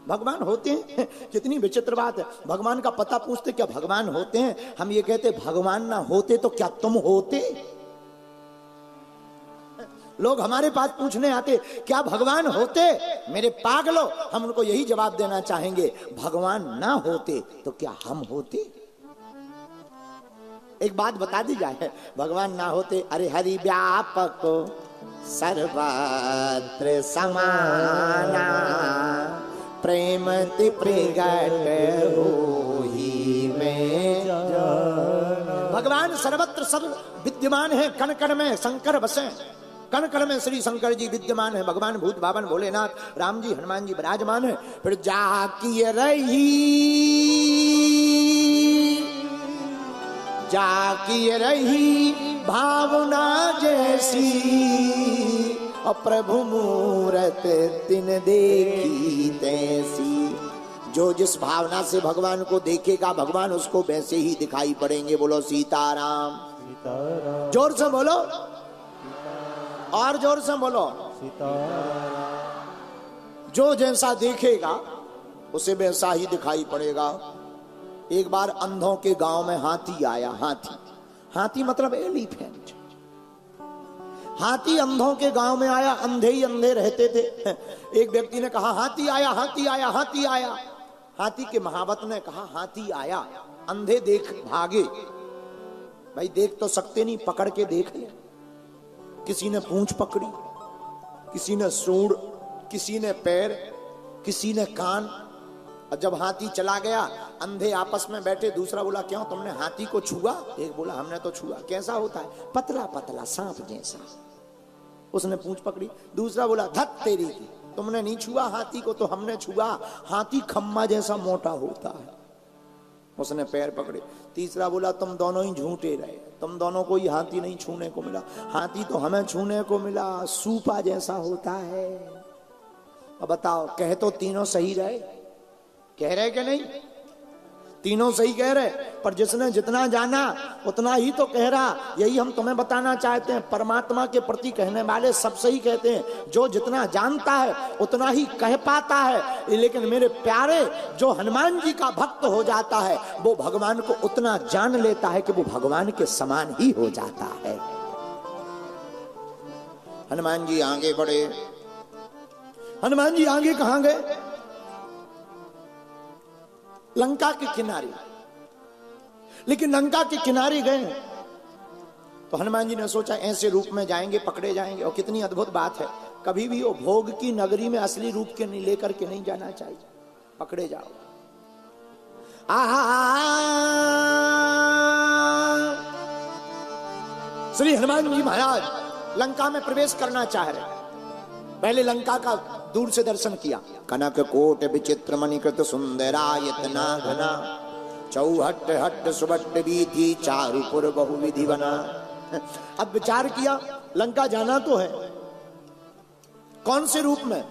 भगवान होते हैं? कितनी विचित्र बात है। भगवान का पता पूछते, क्या भगवान होते हैं? हम ये कहते भगवान ना होते तो क्या तुम होते? लोग हमारे पास पूछने आते, क्या भगवान होते? मेरे पागलों, हम उनको यही जवाब देना चाहेंगे, भगवान ना होते तो क्या हम होते? एक बात बता दी जाए, भगवान ना होते, अरे हरि व्यापक सर्वत्र समाना, प्रेमति प्रगट होहि में जाना। भगवान सर्वत्र सर्व विद्यमान है, कण कण में शंकर बसे। कण कण में श्री शंकर जी विद्यमान है, भगवान भूत भावन भोलेनाथ राम जी हनुमान जी विराजमान है। फिर जाकी रही भावना जैसी, और प्रभु मूरत तिन देखी तैसी। जो जिस भावना से भगवान को देखेगा भगवान उसको वैसे ही दिखाई पड़ेंगे। बोलो सीताराम। सीताराम जोर से बोलो, और जोर से बोलो। सीताराम। जो जैसा देखेगा उसे वैसा ही दिखाई पड़ेगा। एक बार अंधों के गांव में हाथी आया। हाथी मतलब एलिफेंट। हाथी अंधों के गांव में आया, अंधे ही अंधे रहते थे। एक व्यक्ति ने कहा हाथी आया, हाथी आया, हाथी आया। हाथी के महावत ने कहा हाथी आया, अंधे देख भागे। भाई देख तो सकते नहीं, पकड़ के देख ले। किसी ने पूंछ पकड़ी, किसी ने सूंड, किसी ने पैर, किसी ने कान। और जब हाथी चला गया अंधे आपस में बैठे। दूसरा बोला क्यों तुमने हाथी को छुआ? एक बोला हमने तो छुआ। कैसा होता है? पतला पतला सांप जैसा। उसने पूंछ पकड़ी। दूसरा बोला धत तेरी की, तुमने नहीं छुआ हाथी को तो हमने छुआ, हाथी खम्मा जैसा मोटा होता है। उसने पैर पकड़े। तीसरा बोला तुम दोनों ही झूठे रहे, तुम दोनों को ही हाथी नहीं छूने को मिला, हाथी तो हमें छूने को मिला, सूपा जैसा होता है। अब बताओ, कह तो तीनों सही रहे, कह रहे कि नहीं? तीनों सही कह रहे, पर जिसने जितना जाना उतना ही तो कह रहा। यही हम तुम्हें बताना चाहते हैं। परमात्मा के प्रति कहने वाले सब सही कहते हैं। जो जितना जानता है उतना ही कह पाता है। लेकिन मेरे प्यारे, जो हनुमान जी का भक्त हो जाता है वो भगवान को उतना जान लेता है कि वो भगवान के समान ही हो जाता है। हनुमान जी आगे बढ़े। हनुमान जी आगे कहां गए? लंका के किनारे। लेकिन लंका के किनारे गए तो हनुमान जी ने सोचा ऐसे रूप में जाएंगे पकड़े जाएंगे। और कितनी अद्भुत बात है, कभी भी वो भोग की नगरी में असली रूप के नहीं लेकर के नहीं जाना चाहिए, पकड़े जाओ। श्री हनुमान जी महाराज लंका में प्रवेश करना चाह रहे। पहले लंका का दूर से दर्शन किया। कनक कोट विचित्र मणिकृत सुंदरायतना घना, चौहट हट सुबट वीथी चारुपुर बहुविधि बना। अब विचार किया लंका जाना तो है, कौन से रूप में?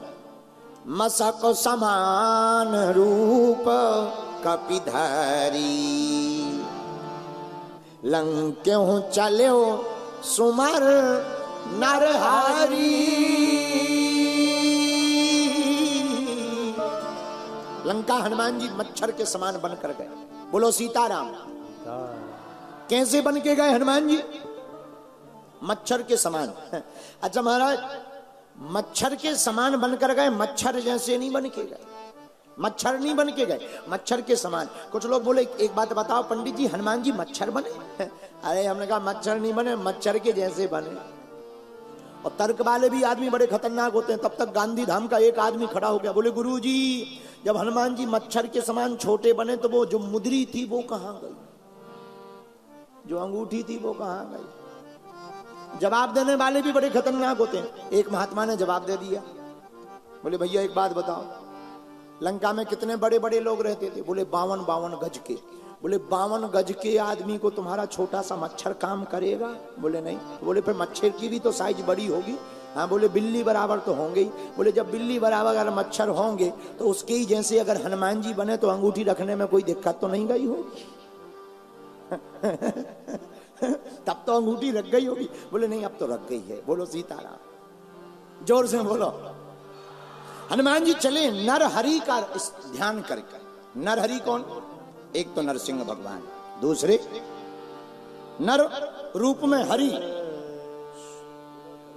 मसक समान रूप कपिधरी, लंक्यों चलो सुमर नरहरी। लंका हनुमान जी मच्छर के समान बनकर गए। बोलो सीताराम। कैसे बन के गए हनुमान जी? मच्छर के समान। अच्छा महाराज, मच्छर के समान बनकर गए, मच्छर जैसे नहीं बन के गए, मच्छर नहीं बन के गए, मच्छर के समान। कुछ लोग बोले एक बात बताओ पंडित जी, हनुमान जी मच्छर बने? अरे हमने कहा मच्छर नहीं बने, मच्छर के जैसे बने। और तर्क वाले भी आदमी बड़े खतरनाक होते हैं। तब तक गांधी धाम का एक आदमी खड़ा हो गया, बोले गुरुजी जब हनुमान जी मच्छर के समान छोटे बने तो वो जो मुद्री थी वो कहां गई, जो अंगूठी थी वो कहां गई? जवाब देने वाले भी बड़े खतरनाक होते हैं। एक महात्मा ने जवाब दे दिया, बोले भैया एक बात बताओ, लंका में कितने बड़े बड़े लोग रहते थे? बोले 52 गज के। बोले 52 गज के आदमी को तुम्हारा छोटा सा मच्छर काम करेगा? बोले नहीं। बोले फिर मच्छर की भी तो साइज बड़ी होगी। हाँ। बोले बिल्ली बराबर तो होंगे ही। बोले जब बिल्ली बराबर अगर मच्छर होंगे तो उसके ही जैसे अगर हनुमान जी बने तो अंगूठी रखने में कोई दिक्कत तो नहीं गई होगी। तब तो अंगूठी रख गई होगी। बोले नहीं अब तो रख गई है। बोलो सीताराम। जोर से बोलो। हनुमान जी चले नरहरि का ध्यान करके। नरहरि कौन? एक तो नरसिंह भगवान, दूसरे नर रूप में हरि।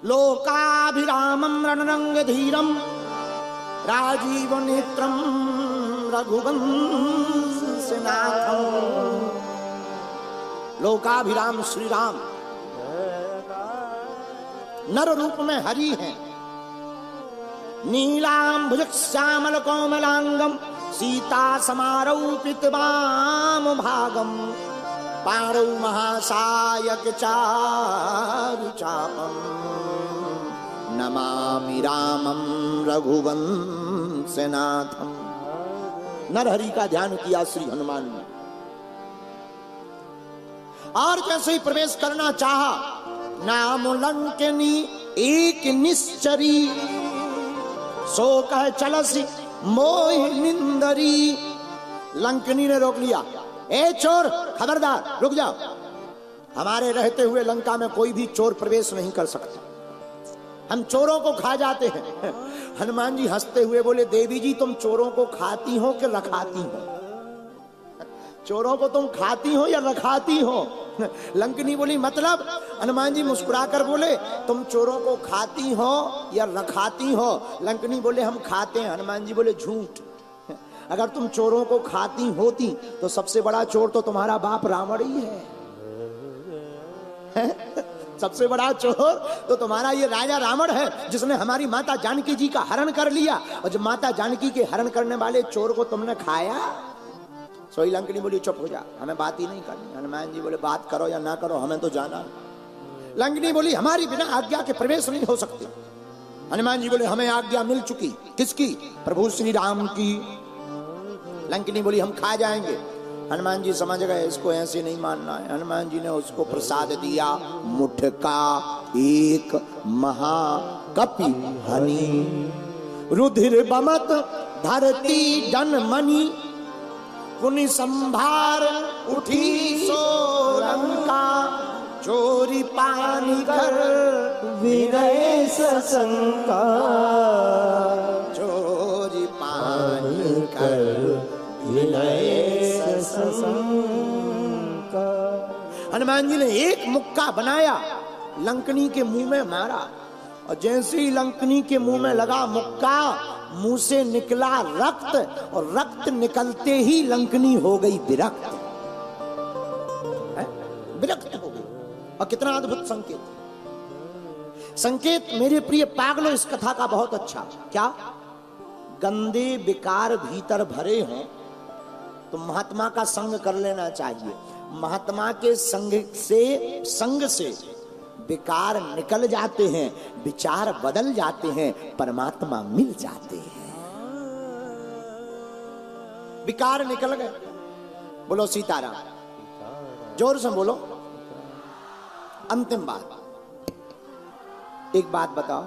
लोकाभिरामं रणरंग धीरम राजीव नेत्रम रघुवंश नाथम। लोकाभिराम श्री राम नर रूप में हरि हैं। नीलांबुज श्यामल कोमलांगम सीता समारोपित वाम भागम। पाणौ महासायक चारु चापम नमामि रामं रघुवंशनाथम। नरहरि का ध्यान किया श्री हनुमान ने, और जैसे ही प्रवेश करना चाहा, नाम लंकनी एक निश्चरी, सो कह चलसी मोहि निंदरी। लंकनी ने रोक लिया, ए चोर खबरदार रुक जाओ, हमारे रहते हुए लंका में कोई भी चोर प्रवेश नहीं कर सकता, हम चोरों को खा जाते हैं। हनुमान जी हंसते हुए बोले, देवी जी तुम चोरों को खाती हो कि रखाती हो? चोरों को तुम खाती हो या रखाती हो? लंकनी बोली मतलब? हनुमान जी मुस्कुराकर बोले, तुम चोरों को खाती हो या रखाती हो? लंकनी बोले हम खाते हैं। हनुमान जी बोले झूठ, अगर तुम चोरों को खाती होती तो सबसे बड़ा चोर तो तुम्हारा बाप रावण ही है। सबसे बड़ा चोर तो तुम्हारा ये राजा रावण है, जिसने हमारी माता जानकी जी का हरण कर लिया, और जब माता जानकी के हरण करने वाले चोर को तुमने खाया। सोई लंकनी बोली चुप हो जा, हमें बात ही नहीं करनी। हनुमान जी बोले बात करो या ना करो, हमें तो जाना। लंकनी बोली हमारी बिना आज्ञा के प्रवेश नहीं हो सकते। हनुमान जी बोले हमें आज्ञा मिल चुकी। किसकी? प्रभु श्री राम की। लंकनी बोली हम खा जाएंगे। हनुमान जी समझ गए इसको ऐसे नहीं मानना है। हनुमान जी ने उसको प्रसाद दिया, मुठका एक महाकपि हनी, रुधिर बमत धरती जनमणि, पुनि संभार उठी सो लंका, चोरी पानी कर विनय सशंका, चोरी पानी कर विनय सशंका। हनुमान जी ने एक मुक्का बनाया, लंकनी के मुंह में मारा, और जैसे ही लंकनी के मुंह में लगा मुक्का, मुंह से निकला रक्त, और रक्त निकलते ही लंकनी हो गई विरक्त। विरक्त हो गई। और कितना अद्भुत संकेत! संकेत मेरे प्रिय पागलों, इस कथा का बहुत अच्छा। क्या? गंदे विकार भीतर भरे हों तो महात्मा का संग कर लेना चाहिए। महात्मा के संग से विकार निकल जाते हैं, विचार बदल जाते हैं, परमात्मा मिल जाते हैं। विकार निकल गए। बोलो सीताराम, जोर से बोलो। अंतिम बात, एक बात बताओ,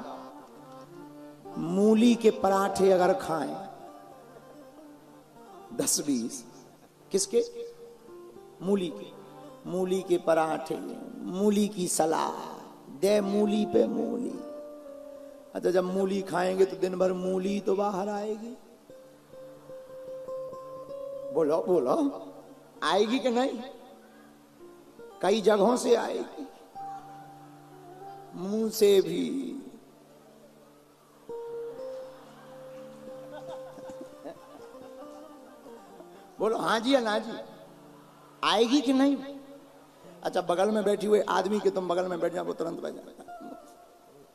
मूली के पराठे अगर खाएं 10-20, किसके? मूली के। मूली के पराठे, मूली की सलाद, दे मूली पे मूली। अच्छा जब मूली खाएंगे तो दिन भर मूली तो बाहर आएगी। बोलो बोलो, आएगी कि नहीं? कई जगहों से आएगी, मुंह से भी। बोलो हाँ जी या ना जी, आएगी कि नहीं? अच्छा बगल में बैठी हुए आदमी के तुम बगल में बैठ जाओ, वो तुरंत बैठ जाएगा,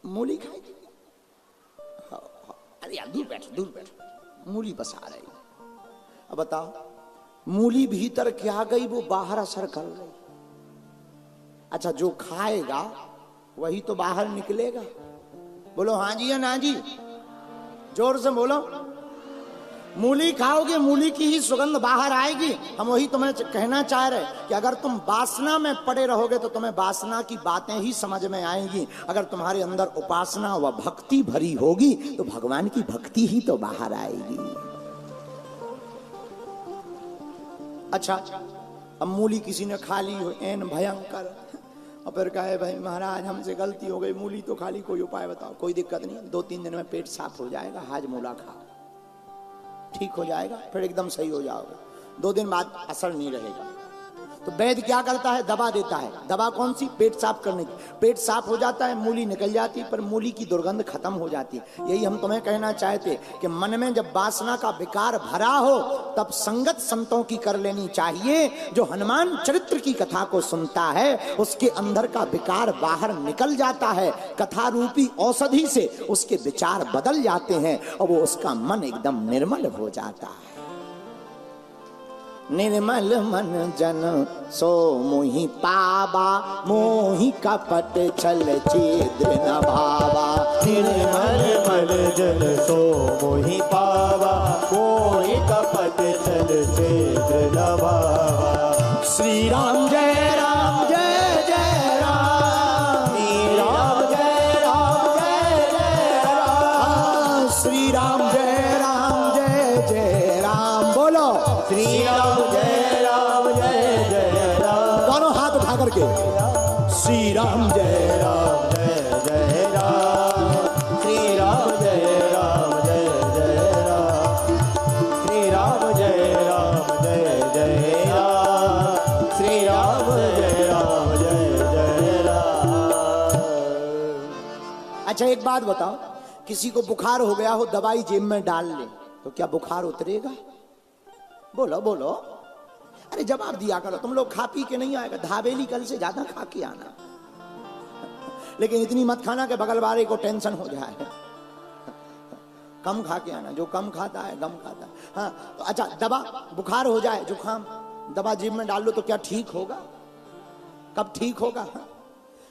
मूली खाएगी। अरे यार दूर बैठ, दूर बैठ, मूली बस आ रही। अब बताओ, मूली भीतर क्या गई, वो बाहर असर कर गई। अच्छा जो खाएगा वही तो बाहर निकलेगा। बोलो हाँ जी या ना जी, जोर से बोलो। मूली खाओगे, मूली की ही सुगंध बाहर आएगी। हम वही तुम्हें कहना चाह रहे कि अगर तुम वासना में पड़े रहोगे तो तुम्हें वासना की बातें ही समझ में आएंगी। अगर तुम्हारे अंदर उपासना व भक्ति भरी होगी तो भगवान की भक्ति ही तो बाहर आएगी। अच्छा अब मूली किसी ने खा ली हो एन भयंकर, और फिर कहे भाई महाराज हमसे गलती हो गई, मूली तो खा ली, कोई उपाय बताओ। कोई दिक्कत नहीं, 2-3 दिन में पेट साफ हो जाएगा, हाजमोला खाओ, ठीक हो जाएगा, फिर एकदम सही हो जाओगे। 2 दिन बाद असर नहीं रहेगा। तो वैद्य क्या करता है? दवा देता है। दवा कौन सी? पेट साफ करने की। पेट साफ हो जाता है, मूली निकल जाती है, पर मूली की दुर्गंध खत्म हो जाती है। यही हम तुम्हें कहना चाहते कि मन में जब वासना का विकार भरा हो तब संगत संतों की कर लेनी चाहिए। जो हनुमान चरित्र की कथा को सुनता है उसके अंदर का विकार बाहर निकल जाता है। कथा रूपी औषधि से उसके विचार बदल जाते हैं और वो उसका मन एकदम निर्मल हो जाता है। निर्मल मन जन सो मोहि पावा, मोहि कपट छल छिद्र न भावा। निर्मल मन जन सो मोहि पावा, मोहि कपट छल छिद्र न भावा। श्री राम जय राम जय जय राम, श्री राम जय राम जय जय राम, श्री राम जय राम जय जय राम। बोलो श्री राम जय राम जय जय राम। दोनों हाथ उठा करके श्री राम जय राम जय जय राम, श्री राम जय राम जय जय राम, श्री राम जय राम जय जय राम, श्री राम जय राम जय जय राम। अच्छा एक बात बताओ, किसी को बुखार हो गया हो, दवाई जेब में डाल ले तो क्या बुखार उतरेगा? बोलो बोलो, अरे जवाब दिया करो। तुम लोग खा पी के नहीं आएगा, धाबेली कल से ज्यादा खा के आना, लेकिन इतनी मत खाना कि बगल वाले को टेंशन हो जाए। कम खा के आना, जो कम खाता है गम खाता है। हाँ तो अच्छा, दवा बुखार हो जाए, जुखाम, दवा जेब में डाल लो तो क्या ठीक होगा? कब ठीक होगा?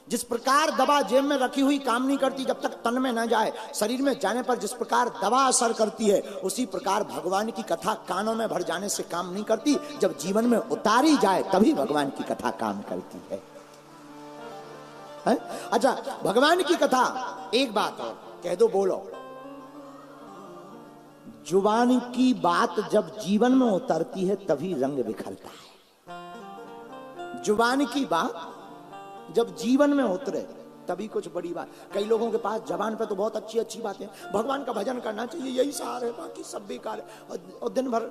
जिस प्रकार दवा जेब में रखी हुई काम नहीं करती जब तक तन में न जाए, शरीर में जाने पर जिस प्रकार दवा असर करती है, उसी प्रकार भगवान की कथा कानों में भर जाने से काम नहीं करती। जब जीवन में उतारी जाए तभी भगवान की कथा काम करती है। अच्छा, भगवान की कथा, एक बात और कह दो, बोलो। जुबान की बात जब जीवन में उतरती है तभी रंग बिखरता है। जुबान की बात जब जीवन में उतरे तभी कुछ बड़ी बात। कई लोगों के पास जबान पे तो बहुत अच्छी अच्छी बातें, भगवान का भजन करना चाहिए, यही सार है, बाकी सब बेकार है, और दिन भर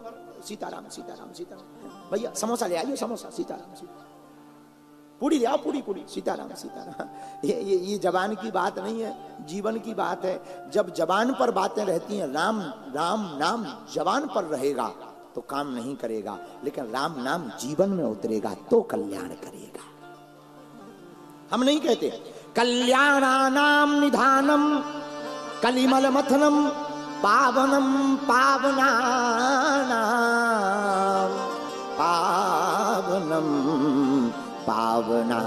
सीताराम सीताराम सीताराम। भैया समोसा ले आइए, समोसा, सीताराम सीताराम, पूरी ले आओ, पूरी पूरी, सीताराम सीताराम। ये जबान की बात नहीं है, जीवन की बात है। जब जबान पर बातें रहती हैं, राम राम नाम जबान पर रहेगा तो काम नहीं करेगा, लेकिन राम नाम जीवन में उतरेगा तो कल्याण करेगा। हम नहीं कहते कल्याणानाम निधानम कलिमल मथनम पावनम पावनानाम पावनम पावना।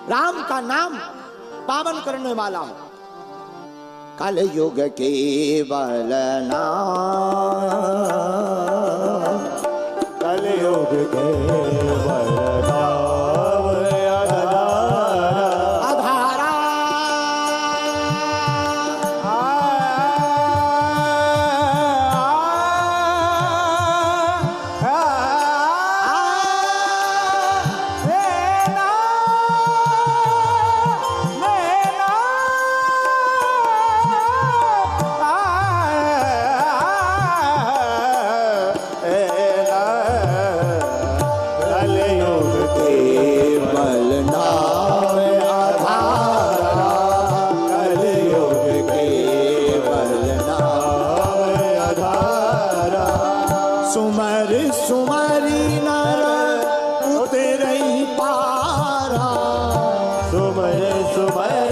राम का नाम पावन करने वाला हो। कलयुग केवल नाम, कलयुग केवल नाम आधारा। सुमर सुमरी नर उतरई पारा, सुमर सुमर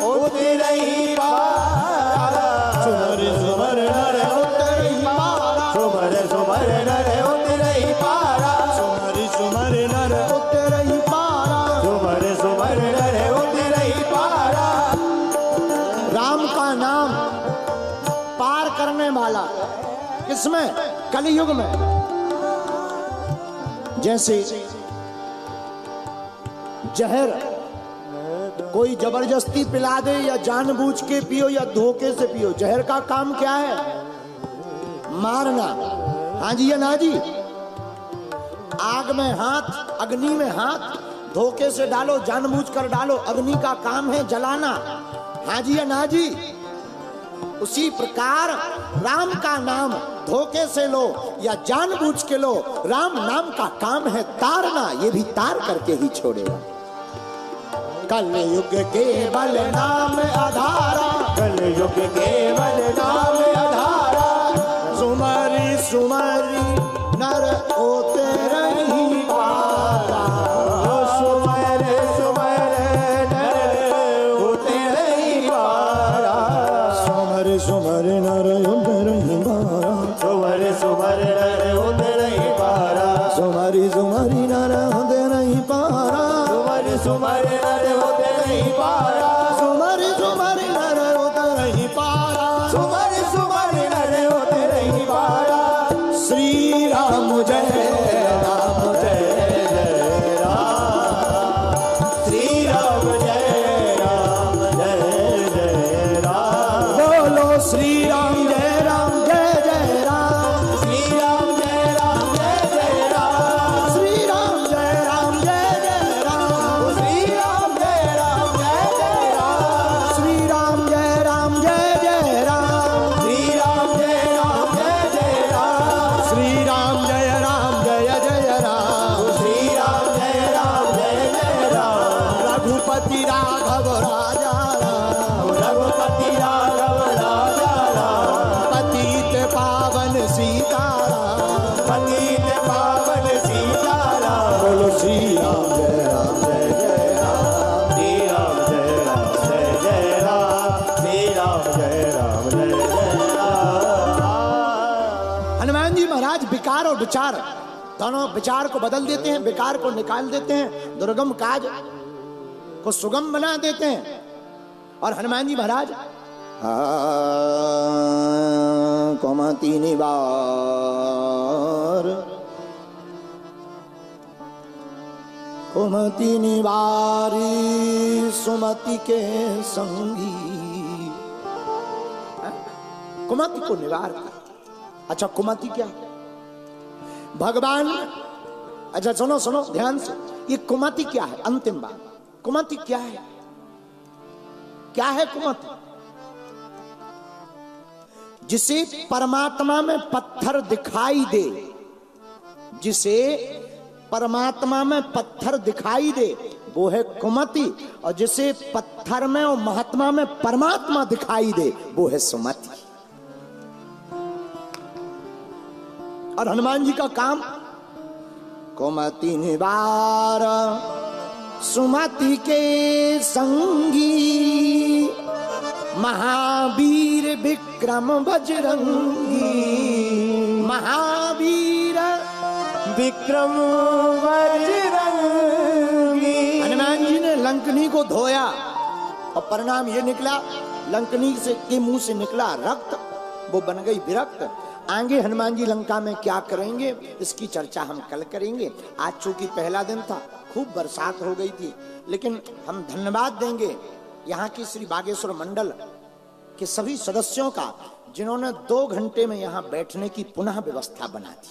उतरई पारा, सुमर सुमर नर उतरई पारा, सुमर सुमर नर उतरई पारा, सुमर सुमर नर उतरई पारा, सुमर सुमर नर उतरई पारा। राम का नाम पार करने वाला किसमें? कलियुग में। जैसे जहर कोई जबरदस्ती पिला दे या जानबूझ के पियो या धोखे से पियो, जहर का काम क्या है? मारना। हाँ जी या ना जी? आग में हाथ, अग्नि में हाथ, धोखे से डालो, जानबूझ कर डालो, अग्नि का काम है जलाना। हाँ जी या ना जी? उसी प्रकार राम का नाम धोखे से लो या जानबूझ के लो, राम नाम का काम है तारना, ये भी तार करके ही छोड़ेगा। कलयुग केवल नाम आधारा, कलयुग केवल नाम आधारा, सुमरी सुमरी नर उतरई पारा, सुमर सुमर नर उतरई पारा, सुमर सुमर नर सुमरी नर होते नहीं पारा, सुमरि सुमरि नर होते नहीं पारा, सुमरी सुमरी नर होते नहीं पारा, सुमरि सुमरि नर होते नहीं पारा। श्री राम जय राम जय जय राम, श्री राम जय राम जय जय राम। बोलो श्री राम जय राम जय जय राम, श्री राम जय राम जय जय राम, श्री राम जय राम जय जय राम, श्री राम जय राम जय जय राम, श्री राम जय राम जय जय राम, श्री राम जय राम जय जय राम, श्री राम जय राम जय जय राम, श्री राम जय राम जय जय राम। रघुपति राघव राजा राम, रघुपति राघव राजा राम, पतित पावन सीताराम, पतित पावन सीताराम। बोलो श्री राम जय राम जय जय राम, श्री राम जय राम जय जय राम, श्री राम जय राम जय जय राम। हनुमान जी महाराज विकार और विचार दोनों विचार को बदल देते हैं, विकार को निकाल देते हैं, दुर्गम काज को सुगम बना देते हैं। और हनुमान जी महाराज कुमति निवार, कुमति निवारी सुमति के संगी, कुमति को निवार कर। अच्छा कुमति क्या है? भगवान, अच्छा सुनो सुनो ध्यान से, ये कुमति क्या है? अंतिम बात, कुमति क्या है? क्या है कुमति? जिसे परमात्मा में पत्थर दिखाई दे, जिसे परमात्मा में पत्थर दिखाई दे वो है कुमति, और जिसे पत्थर में और महात्मा में परमात्मा दिखाई दे वो है सुमति। और हनुमान जी का काम कुमति निवार सुमति के संगी, महावीर विक्रम बजरंगी, महावीर विक्रम बजरंगी। हनुमान जी ने लंकनी को धोया और परिणाम ये निकला, लंकनी से के मुंह से निकला रक्त, वो बन गई विरक्त। आगे हनुमान जी लंका में क्या करेंगे इसकी चर्चा हम कल करेंगे। आज चूंकि पहला दिन था, खूब बरसात हो गई थी, लेकिन हम धन्यवाद देंगे यहाँ की श्री बागेश्वर मंडल के सभी सदस्यों का, जिन्होंने 2 घंटे में यहाँ बैठने की पुनः व्यवस्था बना दी।